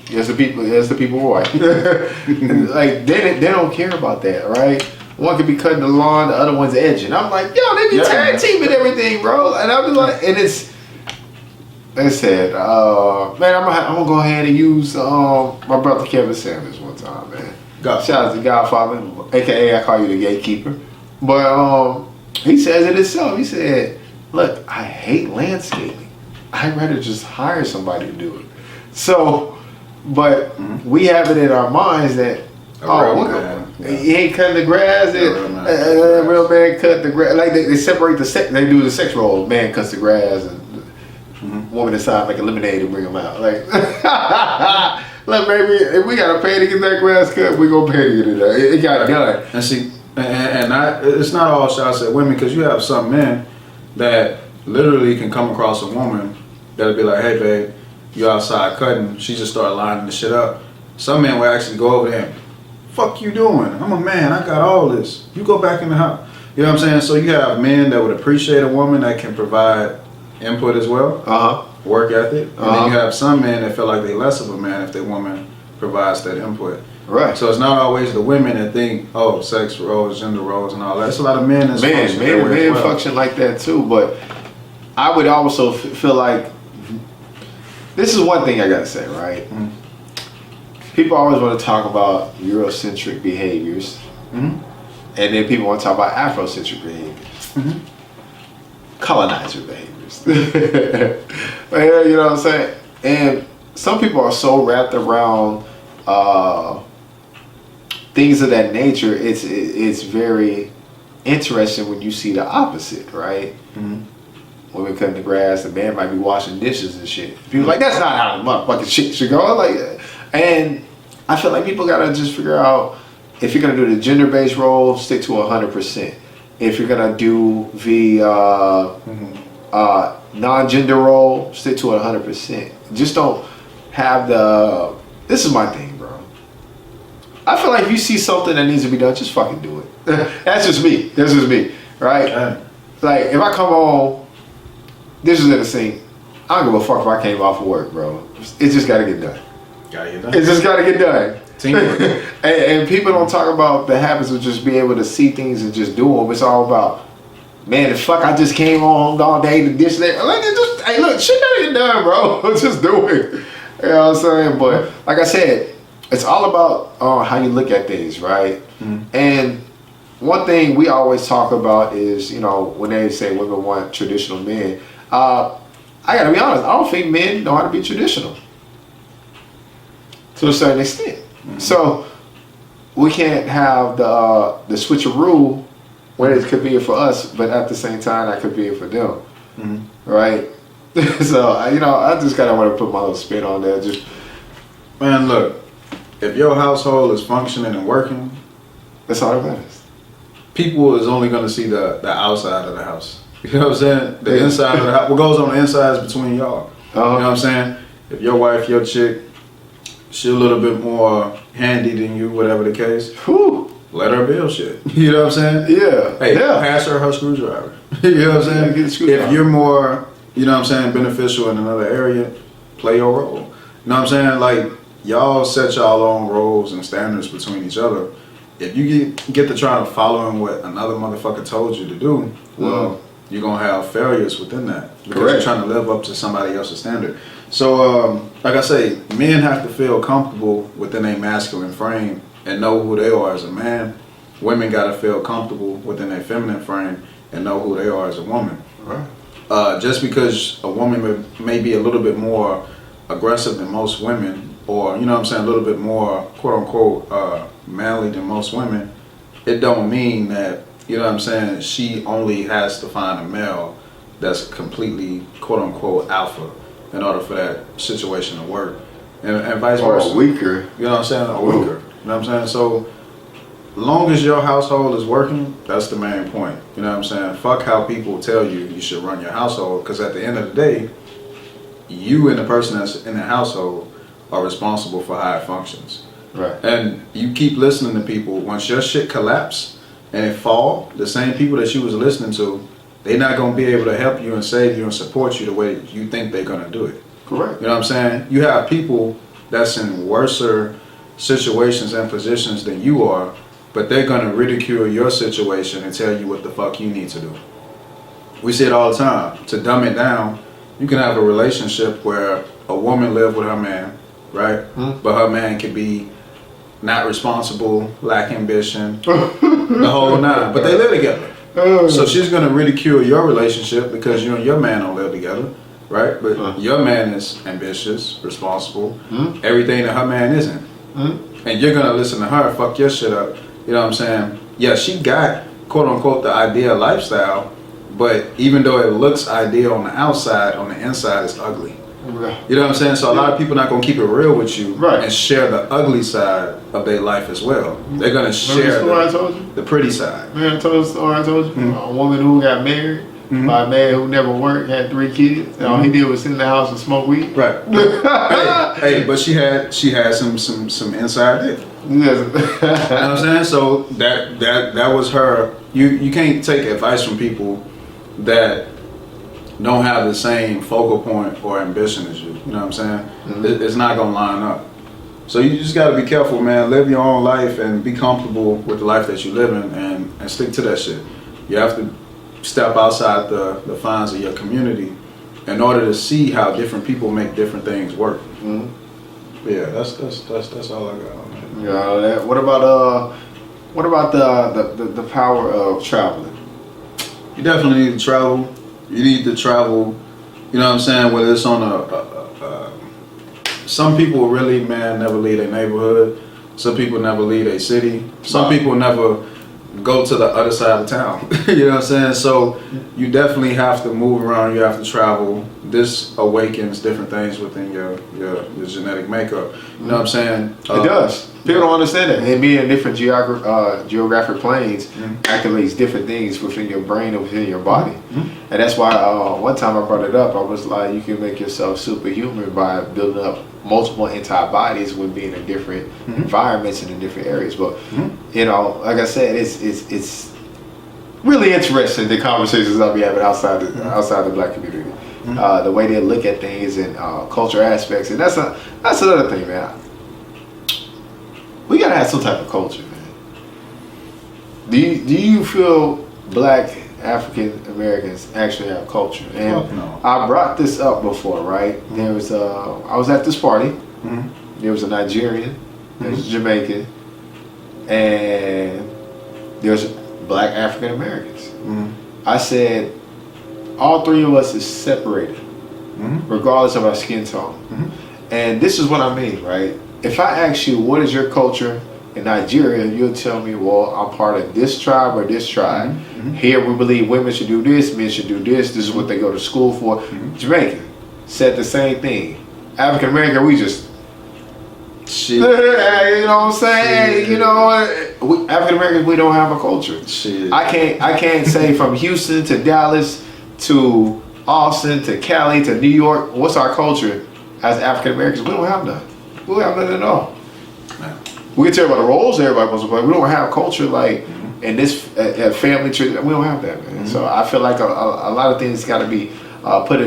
Yes, the people are white. Like they don't care about that, right? One could be cutting the lawn, the other one's edging. I'm like, yo, they be tag teaming everything, bro. And I was like, and it's. They said, man, I'm gonna go ahead and use my brother Kevin Sanders one time, man. Shout out to Godfather, aka I call you the gatekeeper. But he says it himself. He said, look, I hate landscaping. I'd rather just hire somebody to do it. So, but we have it in our minds that he ain't cutting the grass. Real man cut the grass. Like they separate the sex. They do the sex role. Man cuts the grass and woman inside make a lemonade and bring them out. Like, look, baby, if we gotta pay to get that grass cut, we gonna pay to get it done. It got done. And see, it's not all shots at women, because you have some men that literally can come across a woman that'll be like, hey babe, you outside cutting. She just start lining the shit up. Some men will actually go over there and, fuck you doing? I'm a man, I got all this. You go back in the house. You know what I'm saying? So you have men that would appreciate a woman that can provide input as well, work ethic. And then you have some men that feel like they less of a man if their woman provides that input. Right. So it's not always the women that think, oh, sex roles, gender roles, and all that. It's a lot of men that's men function like that too. But I would also feel like this is one thing I gotta say, right? People always want to talk about Eurocentric behaviors, and then people want to talk about Afrocentric behaviors, colonizer behaviors. You know what I'm saying? And some people are so wrapped around things of that nature. It's very interesting when you see the opposite, right? Women cutting the grass, the man might be washing dishes and shit. People like, that's not how the motherfucking shit should go. Like, and I feel like people gotta just figure out, if you're gonna do the gender-based role, stick to 100%. If you're gonna do the non-gender role, stick to 100%. Just don't have the. This is my thing, bro. I feel like if you see something that needs to be done, just fucking do it. That's just me. That's just me, right? Like if I come home. This is in the sink. I don't give a fuck if I came off of work, bro. It just gotta get done. It just gotta get done. Teamwork. and people don't talk about the habits of just being able to see things and just do them. It's all about, man, the fuck, I just came home all day to this, that. Like, just, hey, look, shit gotta get done, bro. Just do it. You know what I'm saying? But like I said, it's all about how you look at things, right? And one thing we always talk about is, you know, when they say women want traditional men, I gotta be honest, I don't think men know how to be traditional to a certain extent. So we can't have the switcheroo when it could be it for us, but at the same time that could be it for them, right? So you know, I just kind of want to put my little spin on that. Just man, look, if your household is functioning and working, that's all that matters. people is only going to see the outside of the house. You know what I'm saying? The inside of the house. What goes on the inside is between y'all. You know what I'm saying? If your wife, your chick, she a little bit more handy than you, whatever the case, let her build shit. You know what I'm saying? Yeah. Hey, pass her screwdriver. You know what I'm saying? If you're more, you know what I'm saying, beneficial in another area, play your role. You know what I'm saying? Like, y'all set y'all own roles and standards between each other. If you get to trying to follow in what another motherfucker told you to do, well, you're going to have failures within that. Because you're trying to live up to somebody else's standard. So, like I say, men have to feel comfortable within a masculine frame and know who they are as a man. Women got to feel comfortable within a feminine frame and know who they are as a woman. Right. Just because a woman may be a little bit more aggressive than most women, or, you know what I'm saying, a little bit more, quote unquote, manly than most women, it don't mean that, you know what I'm saying, she only has to find a male that's completely, quote unquote, alpha in order for that situation to work. And vice versa. Or weaker. You know what I'm saying? Or weaker. You know what I'm saying? So, long as your household is working, that's the main point. You know what I'm saying? Fuck how people tell you should run your household, because at the end of the day, you and the person that's in the household are responsible for how it functions. Right. And you keep listening to people. Once your shit collapse and it fall, the same people that you was listening to, they're not going to be able to help you and save you and support you the way you think they're going to do it. Correct. You know what I'm saying? You have people that's in worser situations and positions than you are, but they're going to ridicule your situation and tell you what the fuck you need to do. We see it all the time. To dumb it down, you can have a relationship where a woman live with her man, right? But her man can be not responsible, lack ambition, the whole nine. But they live together. So she's going to ridicule your relationship because you and your man don't live together, right? But your man is ambitious, responsible, everything that her man isn't. And you're going to listen to her, fuck your shit up. You know what I'm saying? Yeah, she got, quote unquote, the ideal lifestyle, but even though it looks ideal on the outside, on the inside it's ugly. Right. You know what I'm saying? So a lot of people not going to keep it real with you Right. and share the ugly side of their life as well. They're going to share I told you? the pretty side. Man, I told the story I told you. A woman who got married by a man who never worked, had 3 kids. And all he did was sit in the house and smoke weed. Right. hey, but she had some inside dick. You know what I'm saying? So that was her. You can't take advice from people that don't have the same focal point or ambition as you. You know what I'm saying? It's not gonna line up. So you just gotta be careful, man. Live your own life and be comfortable with the life that you live in, and stick to that shit. You have to step outside the fines of your community in order to see how different people make different things work. Yeah, that's all I got on that. Yeah. What about the power of traveling? You definitely need to travel. You need to travel, you know what I'm saying, whether it's on some people really, man, never leave their neighborhood. Some people never leave their city. Some people never go to the other side of town. You know what I'm saying? So you definitely have to move around. You have to travel. This awakens different things within your genetic makeup. You know what I'm saying? It does. People don't understand it. And being in different geographic planes activates different things within your brain and within your body. And that's why one time I brought it up. I was like, you can make yourself superhuman by building up multiple antibodies when being in different environments and in different areas. But you know, like I said, it's really interesting, the conversations I'll be having outside the black community, the way they look at things and culture aspects, and that's another thing, man. We gotta have some type of culture, man. Do you feel black African Americans actually have culture? And no. I brought this up before, right? There was I was at this party. There was a Nigerian, there was a Jamaican, and there's black African Americans. I said, all 3 of us is separated, regardless of our skin tone. And this is what I mean, right? If I ask you, what is your culture in Nigeria, you'll tell me, well, I'm part of this tribe or this tribe. Here we believe women should do this, men should do this. This is what they go to school for. Jamaican said the same thing. African American, we just Shit. You know what I'm saying? Shit. You know, African Americans, we don't have a culture. Shit. I can't say from Houston to Dallas to Austin to Cali to New York, what's our culture as African Americans? We don't have none. We don't have none at all. Man. We can tell about the roles everybody wants to play. We don't have culture like in this family tree. We don't have that, man. So I feel like a lot of things got to be put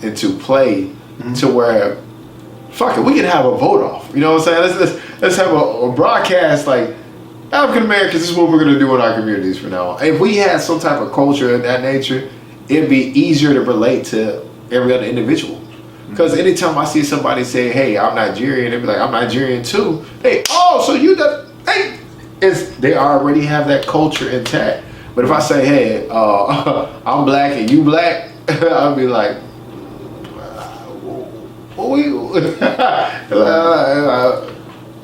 into play to where, fuck it, we can have a vote off. You know what I'm saying? Let's have a broadcast like African Americans. This is what we're gonna do in our communities from now on. If we had some type of culture of that nature, it'd be easier to relate to every other individual. Because anytime I see somebody say, "Hey, I'm Nigerian," they be like, "I'm Nigerian too." Hey, oh, so you that? Hey, they already have that culture intact. But if I say, "Hey, I'm black and you black," I'll be like,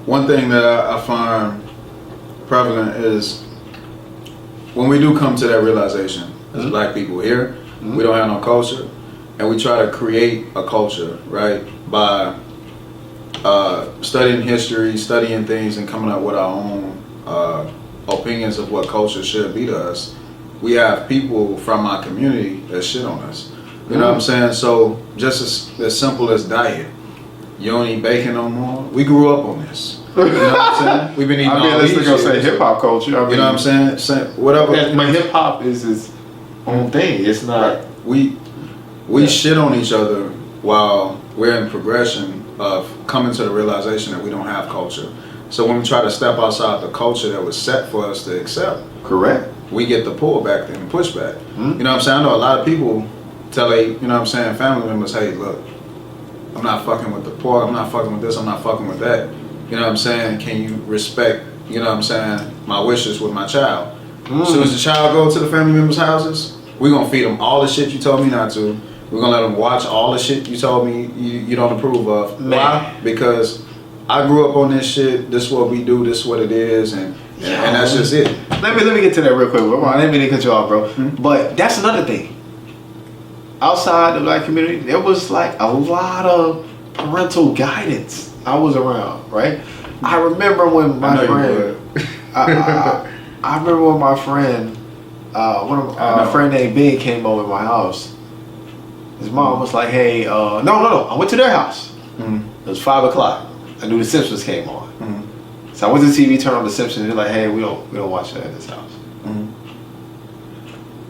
One thing that I find prevalent is when we do come to that realization as black people here, we don't have no culture, and we try to create a culture, right, by studying history, studying things, and coming up with our own opinions of what culture should be to us. We have people from our community that shit on us. You know what I'm saying? So just as simple as diet. You don't eat bacon no more. We grew up on this. You know what I'm saying? We've been eating all these gonna say hip hop culture. I mean, you know what I'm saying? Whatever. But hip hop is its own thing. It's not. We shit on each other while we're in progression of coming to the realization that we don't have culture. So when we try to step outside the culture that was set for us to accept, Correct. we get the pullback and pushback. You know what I'm saying? I know a lot of people tell you know what I'm saying, family members, hey, look, I'm not fucking with the pork, I'm not fucking with this, I'm not fucking with that. You know what I'm saying? Can you respect, you know what I'm saying, my wishes with my child? As soon as the child go to the family members' houses, we're gonna feed them all the shit you told me not to. We're gonna let them watch all the shit you told me you don't approve of. Man. Why? Because I grew up on this shit, this is what we do, this is what it is, and that's just it. Let me get to that real quick. I didn't mean to cut you off, bro. But that's another thing. Outside the black community, there was like a lot of parental guidance I was around, right? I remember when my friend, I remember when my friend, my friend named Big came over to my house. His mom was like, "Hey, no, I went to their house. It was 5 o'clock. I knew The Simpsons came on, so I went to the TV, turned on The Simpsons. They're like, "Hey, we don't watch that at this house."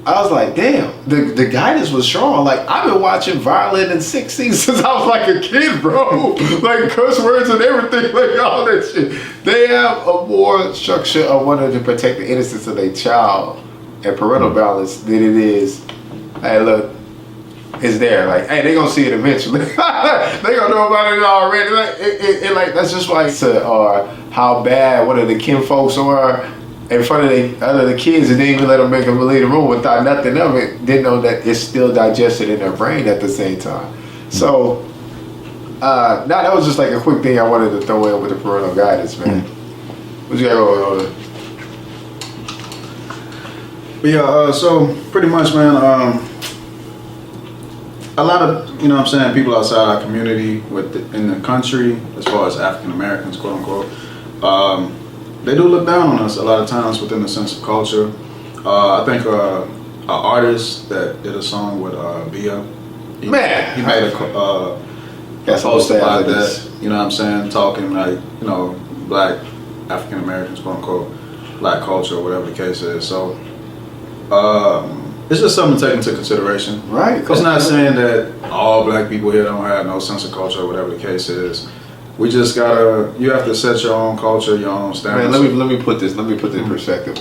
I was like, damn, the guidance was strong. Like, I've been watching Violent and 16 since I was like a kid, bro. Like, curse words and everything, like all that shit. They have a more structure of wanting to protect the innocence of their child and parental balance than it is, hey, look, it's there. Like, hey, they gonna see it eventually. They gonna know about it already. Like, that's just like, how bad one of the kin folks are in front of the kids, and they even let them make them leave the room without nothing of it. Didn't know that it's still digested in their brain at the same time. So, now that was just like a quick thing I wanted to throw in with the parental guidance, man. What you got going on there? But yeah, so pretty much, man, a lot of, you know what I'm saying, people outside our community in the country, as far as African Americans, quote unquote, they do look down on us a lot of times within the sense of culture. I think an artist that did a song with Bia, he made a post about that, you know what I'm saying, talking like, you know, black African Americans, quote unquote, black culture, or whatever the case is. So it's just something to take into consideration. Right. It's not saying that all black people here don't have no sense of culture, or whatever the case is. We just gotta, you have to set your own culture, your own standards. Man, let me put this in perspective.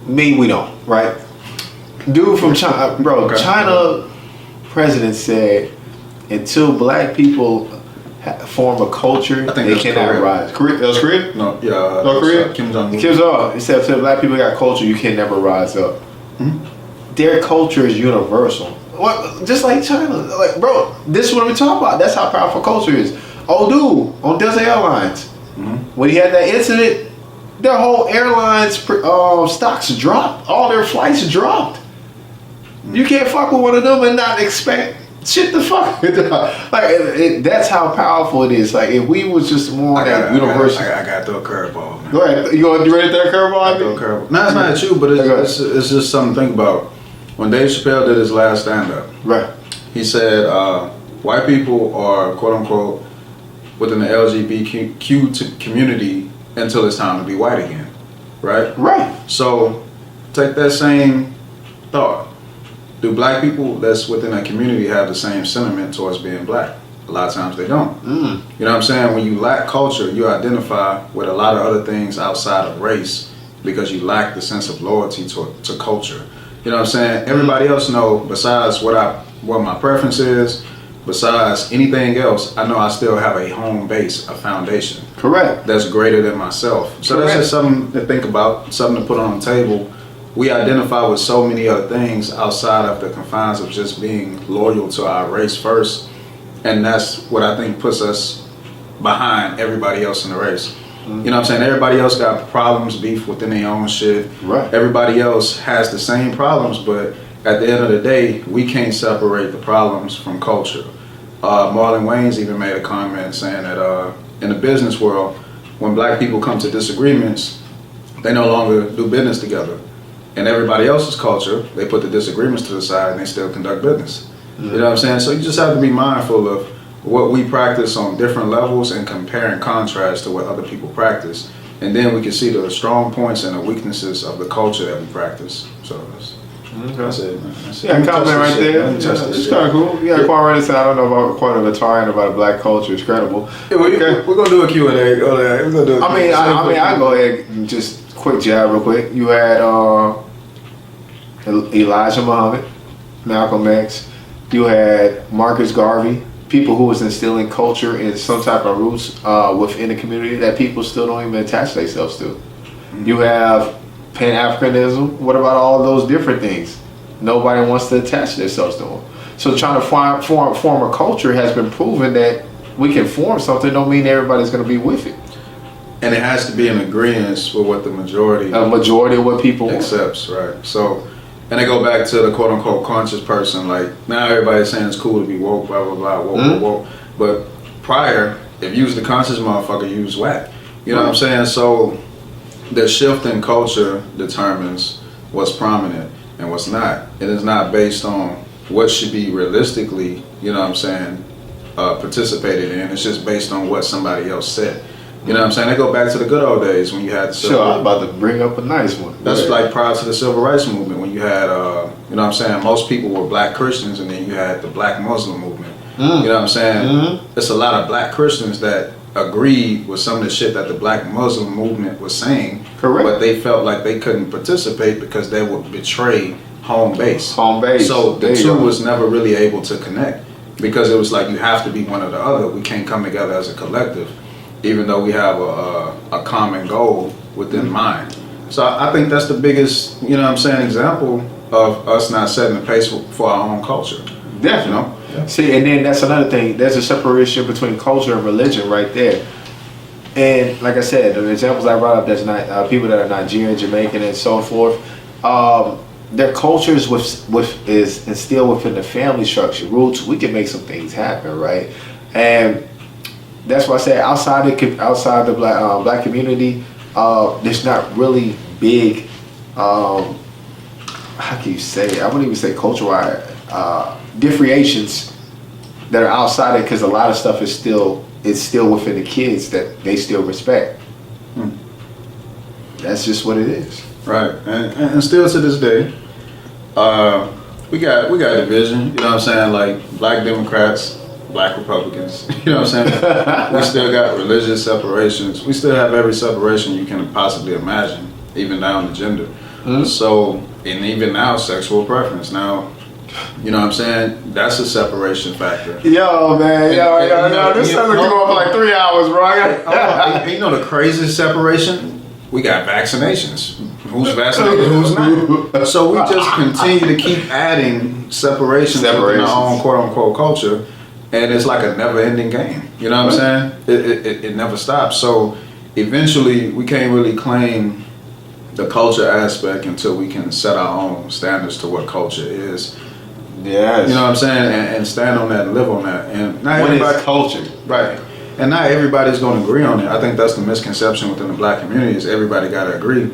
We don't, right? Dude from China, bro, okay. China president said until black people form a culture, they cannot rise. That was Korea? No, yeah. No, Korea? Kim Jong-un. Kim Jong-un. He said until black people got culture, you can never rise up. Their culture is universal. Just like China. Like, bro, this is what we talk about. That's how powerful culture is. Oh, dude, on Delta Airlines, when he had that incident, their whole airlines stocks dropped. All their flights dropped. You can't fuck with one of them and not expect shit the fuck. Like that's how powerful it is. Like if we was just more that universal. I got to throw a curveball, man. Go ahead. You ready to throw a curveball? Throw a curveball. No, it's not at you, but it's just something to think about. When Dave Chappelle did his last stand-up, right? He said white people are quote unquote within the LGBTQ community until it's time to be white again, right? Right. So take that same thought. Do black people that's within that community have the same sentiment towards being black? A lot of times they don't. You know what I'm saying? When you lack culture, you identify with a lot of other things outside of race because you lack the sense of loyalty to culture. You know what I'm saying? Everybody else know, besides what my preference is, besides anything else, I know I still have a home base, a foundation. Correct. That's greater than myself. So Correct. That's just something to think about, something to put on the table. We identify with so many other things outside of the confines of just being loyal to our race first. And that's what I think puts us behind everybody else in the race. You know what I'm saying? Everybody else got problems, beef within their own shit. Right. Everybody else has the same problems, but at the end of the day, we can't separate the problems from culture. Marlon Wayans even made a comment saying that in the business world, when black people come to disagreements, they no longer do business together. In everybody else's culture, they put the disagreements to the side and they still conduct business. You know what I'm saying? So you just have to be mindful of what we practice on different levels and compare and contrast to what other people practice. And then we can see the strong points and the weaknesses of the culture that we practice. So that's it, man. Yeah, comment right there. It's kind of cool. Yeah, Quan said, I don't know about quite a Latarian about a black culture. It's credible. Yeah, we're going to do a Q&A. We're gonna do a Q&A. I go ahead and just quick jab real quick. You had Elijah Muhammad, Malcolm X. You had Marcus Garvey, people who was instilling culture and some type of roots within the community that people still don't even attach themselves to. You have Pan-Africanism. What about all those different things? Nobody wants to attach themselves to them. So trying to form a culture has been proven that we can form something. Don't mean everybody's going to be with it. And it has to be in agreement with what the majority of what people accepts, right? So. And they go back to the quote unquote conscious person, like now everybody's saying it's cool to be woke, blah, blah, blah, woke, woke. But prior, if you was the conscious motherfucker, you was whack. You know what I'm saying? So the shift in culture determines what's prominent and what's not. It is not based on what should be realistically, you know what I'm saying, participated in. It's just based on what somebody else said. You know what I'm saying? They go back to the good old days when you had the Sure, I was about to bring up a nice one. That's like prior to the civil rights movement when you had, you know what I'm saying, most people were black Christians and then you had the black Muslim movement. You know what I'm saying? It's a lot of black Christians that agreed with some of the shit that the black Muslim movement was saying. Correct. But they felt like they couldn't participate because they would betray home base. Home base. So the two was never really able to connect because it was like you have to be one or the other. We can't come together as a collective, even though we have a common goal within mind. So I think that's the biggest, you know what I'm saying, example of us not setting the pace for our own culture. Definitely. You know? Yeah. See, and then that's another thing. There's a separation between culture and religion right there. And like I said, the examples I brought up, there's not people that are Nigerian, Jamaican, and so forth. Their cultures is instilled within the family structure. Roots, we can make some things happen, right? And that's why I say outside the black community, there's not really big. How can you say? I wouldn't even say cultural differentiations that are outside it, because a lot of stuff is still within the kids that they still respect. That's just what it is. Right, and still to this day, we got division. You know what I'm saying? Like black Democrats, black Republicans. You know what I'm saying? We still got religious separations. We still have every separation you can possibly imagine, even down to gender. So, and even now, sexual preference. Now, you know what I'm saying? That's a separation factor. Yo, man, yo. This sounds like you go for like 3 hours, bro. You know the craziest separation? We got vaccinations. Who's vaccinated, who's not? So we just continue to keep adding separations in our own quote-unquote culture, and it's like a never-ending game. You know what I'm saying? It never stops. So eventually, we can't really claim the culture aspect until we can set our own standards to what culture is. Yes. You know what I'm saying? And stand on that and live on that. And not What everybody, is culture? right. And not everybody's going to agree on it. I think that's the misconception within the black community is everybody got to agree.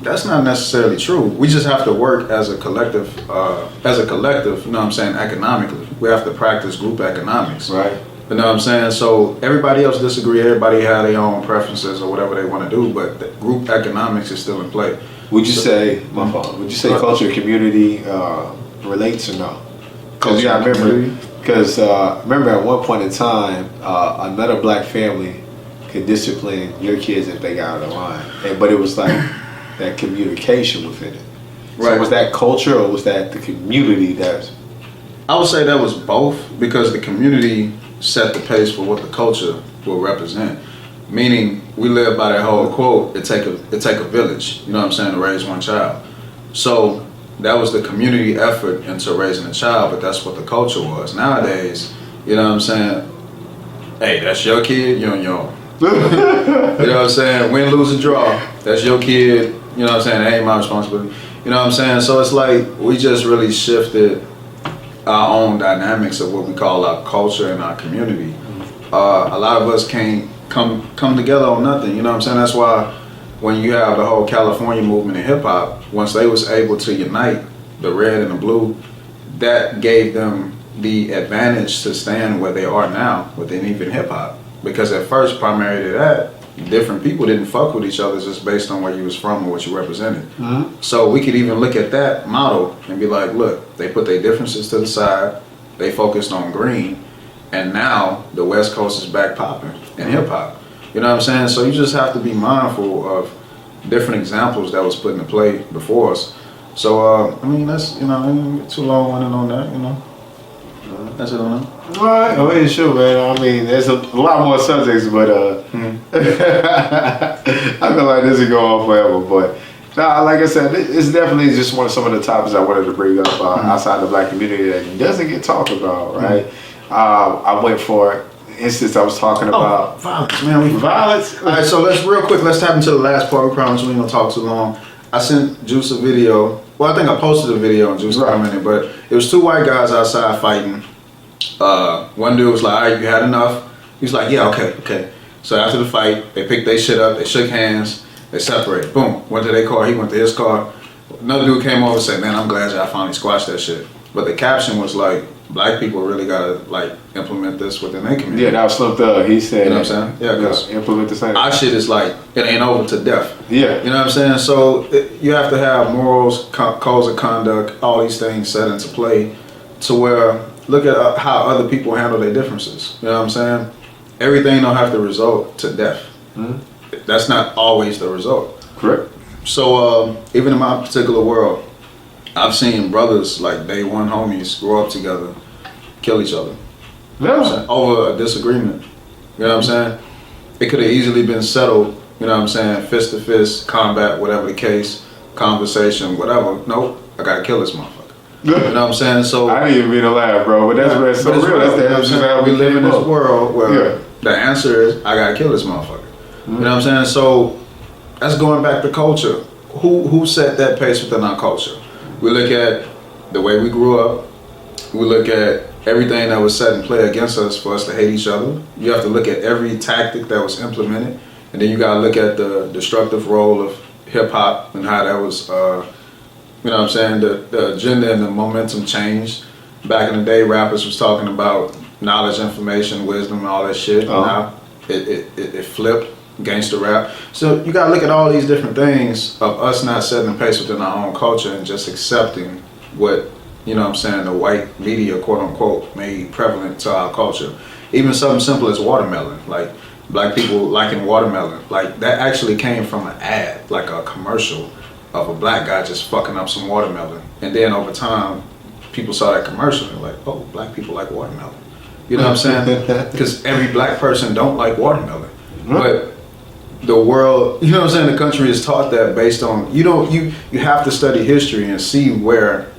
That's not necessarily true. We just have to work as a collective, you know what I'm saying, economically. We have to practice group economics. Right. You know what I'm saying? So everybody else disagree. Everybody have their own preferences or whatever they want to do, but the group economics is still in play. Would you say, my fault, would you say culture and community relates or no? Because yeah, I remember, remember at one point in time, another black family could discipline your kids if they got out of line. But it was like that communication within it. So Right. was that culture or was that the community that's... I would say that was both because the community set the pace for what the culture will represent. Meaning, we live by that whole quote, it take a village, you know what I'm saying, to raise one child. So that was the community effort into raising a child, but that's what the culture was. Nowadays, you know what I'm saying, hey, that's your kid, you're on your own. You know what I'm saying, win, lose, or draw, that's your kid, you know what I'm saying, that ain't my responsibility. You know what I'm saying, so it's like we just really shifted our own dynamics of what we call our culture and our community. A lot of us can't come together on nothing, you know what I'm saying? That's why when you have the whole California movement in hip hop, once they was able to unite the red and the blue, that gave them the advantage to stand where they are now within even hip hop. Because at first, primary to that, different people didn't fuck with each other just based on where you was from or what you represented. Mm-hmm. So we could even look at that model and be like, look, they put their differences to the side, they focused on green, and now the West Coast is back popping in hip hop. You know what I'm saying? So you just have to be mindful of different examples that was put into play before us. So I mean, that's, you know, I didn't get too long-winded on that, you know. That's it on that. All right, oh yeah, sure, man. I mean, there's a lot more subjects, but I feel like this is going on forever. But nah, like I said, it's definitely just some of the topics I wanted to bring up outside the black community that doesn't get talked about, right? I went for instance, I was talking about violence, man. violence. All right, so let's tap into the last part. We promise we ain't gonna talk too long. I sent Juice a video. Well, I think I posted a video and Juice commented, but it was two white guys outside fighting. One dude was like, all right, you had enough? He was like, yeah, okay. So after the fight, they picked their shit up, they shook hands, they separated. Boom, went to their car, he went to his car. Another dude came over and said, man, I'm glad y'all finally squashed that shit. But the caption was like, black people really gotta like implement this within their community. Yeah, that was Slim Thug. He said, you know what I'm saying? Yeah, because implement the same. Our shit is like, it ain't over to death. Yeah. You know what I'm saying? So you have to have morals, codes of conduct, all these things set into play to where, look at how other people handle their differences. You know what I'm saying? Everything don't have to result to death. Mm-hmm. That's not always the result. Correct. So even in my particular world, I've seen brothers like day one homies grow up together, kill each other. You know what I'm saying? Over a disagreement. You know what I'm saying? It could have easily been settled, you know what I'm saying, fist to fist, combat, whatever the case, conversation, whatever. Nope, I gotta kill this motherfucker. You know what I'm saying? So I didn't even mean to laugh, bro, but that's where it's so real. That's how we live in this world where the answer is I gotta kill this motherfucker. Mm-hmm. You know what I'm saying? So that's going back to culture. Who set that pace within our culture? We look at the way we grew up. We look at everything that was set in play against us for us to hate each other. You have to look at every tactic that was implemented, and then you gotta look at the destructive role of hip hop and how that was, you know what I'm saying, the agenda and the momentum changed. Back in the day, rappers was talking about knowledge, information, wisdom, and all that shit. Oh. Now it flipped. Gangster rap. So you gotta look at all these different things of us not setting the pace within our own culture and just accepting what, you know what I'm saying, the white media, quote unquote, made prevalent to our culture. Even something simple as watermelon. Like black people liking watermelon. Like that actually came from an ad, like a commercial of a black guy just fucking up some watermelon. And then over time, people saw that commercial and like, oh, black people like watermelon. You know what I'm saying? Because every black person don't like watermelon. But the world, you know what I'm saying, the country is taught that based on, you have to study history and see where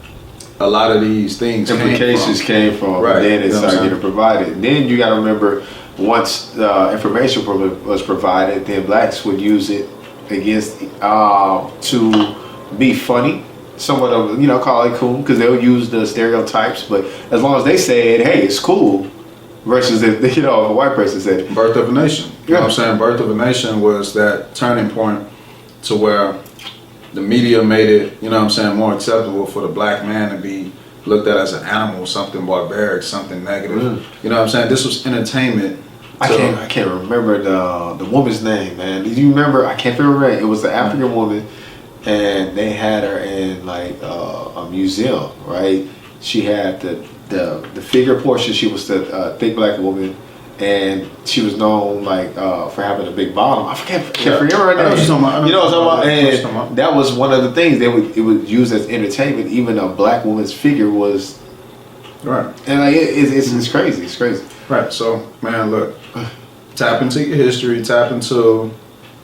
a lot of these things implications came from, right. And then it started getting provided. And then you got to remember, once the information was provided, then blacks would use it against to be funny, somewhat of, call it cool because they'll use the stereotypes, but as long as they say it, hey, it's cool, versus if, if a white person said it. Birth of a Nation. You know what I'm saying? Birth of a Nation was that turning point to where the media made it, more acceptable for the black man to be looked at as an animal, something barbaric, something negative. You know what I'm saying? This was entertainment. I can't remember the woman's name, man. Did you remember? I can't remember. It was an African woman, and they had her in like a museum, right? She had the figure portion. She was the thick black woman, and she was known like for having a big bottom. I can't remember her name. You know what I'm talking about? And that was one of the things it would use as entertainment. Even a black woman's figure was right, and like it's crazy. It's crazy. Right. So, man, look, tap into your history, tap into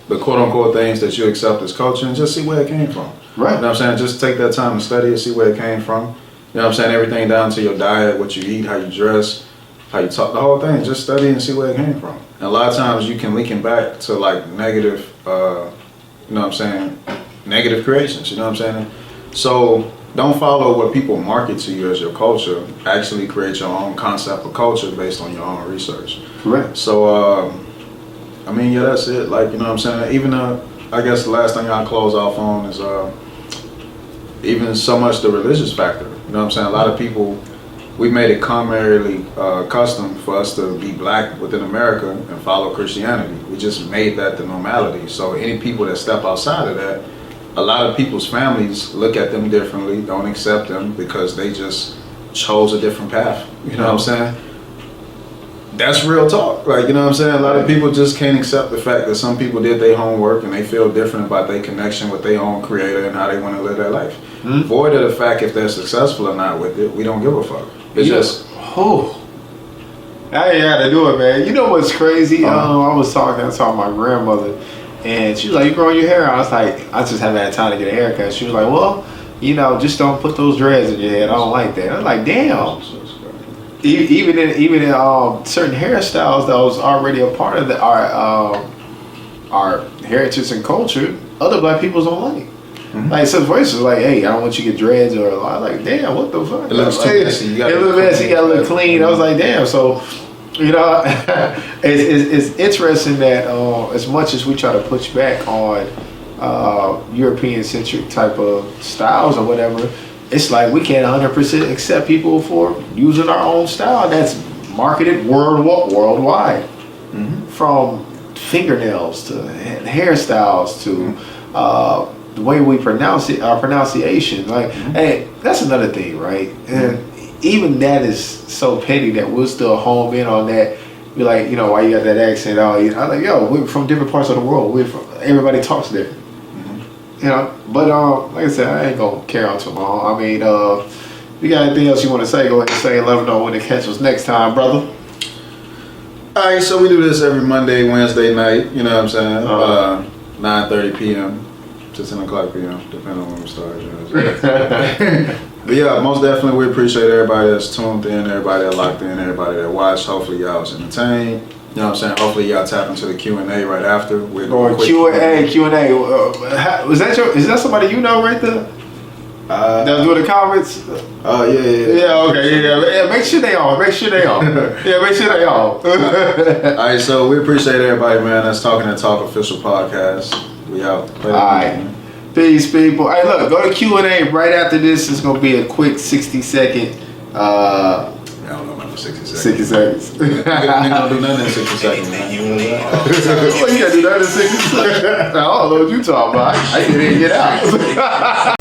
the quote unquote things that you accept as culture, and just see where it came from. Right. You know what I'm saying? Just take that time to study it, see where it came from. You know what I'm saying? Everything down to your diet, what you eat, how you dress, how you talk, the whole thing. Just study and see where it came from. And a lot of times you can link it back to like negative, negative creations. You know what I'm saying? So don't follow what people market to you as your culture. Actually create your own concept of culture based on your own research. Correct. So, that's it. Like, you know what I'm saying? Even, I guess the last thing I'll close off on is even so much the religious factor. You know what I'm saying? A lot of people, we made it customarily custom for us to be black within America and follow Christianity. We just made that the normality. So any people that step outside of that, a lot of people's families look at them differently, don't accept them because they just chose a different path. You know what I'm saying? That's real talk. Like, you know what I'm saying? A lot of people just can't accept the fact that some people did their homework and they feel different about their connection with their own creator and how they want to live their life. Void of the fact if they're successful or not with it, we don't give a fuck. It's just... I ain't had to do it, man. You know what's crazy? I was talking to my grandmother, and she was like, "You growing your hair out?" I was like, "I just haven't had time to get a haircut." She was like, "Well, just don't put those dreads in your head. I don't like that." I was like, "Damn." Even in certain hairstyles that was already a part of our heritage and culture, other black people don't like. Like some voices like, "Hey, I don't want you to get dreads," or I'm like, "Damn, what the fuck?" It looks too messy. It looks messy. You gotta look clean. I was like, "Damn." So, it's interesting that as much as we try to push back on European-centric type of styles or whatever, it's like we can't 100% accept people for using our own style that's marketed worldwide, from fingernails to hairstyles to the way we pronounce it, our pronunciation. Like, hey, that's another thing, right? And even that is so petty that we'll still home in on that. Be like, why you got that accent? I'm like, yo, we're from different parts of the world. Everybody talks different. But like I said, I ain't gonna carry on too long. I mean, if you got anything else you want to say, go ahead and say and let them know when to catch us next time, brother. Alright, so we do this every Monday, Wednesday night, you know what I'm saying? 9:30 p.m. to 10 o'clock p.m., depending on when we start. But yeah, most definitely we appreciate everybody that's tuned in, everybody that locked in, everybody that watched. Hopefully y'all was entertained. You know what I'm saying? Hopefully y'all tap into the Q&A right after. We're going Q&A. Is that somebody you know right there? That's doing the comments? Oh, yeah. Yeah, okay, yeah. Make sure they on. Yeah, make sure they on. Alright, so we appreciate everybody, man. That's Talking and Talk official podcast. We out. Alright. Peace, people. Hey, look, go to Q&A right after this. It's going to be a quick 60-second. I don't know about 60 seconds. 60 seconds. You don't do nothing in 60 seconds, man. Well, you got to do nothing in 60 seconds. I don't know what you talking about. I can't even get out.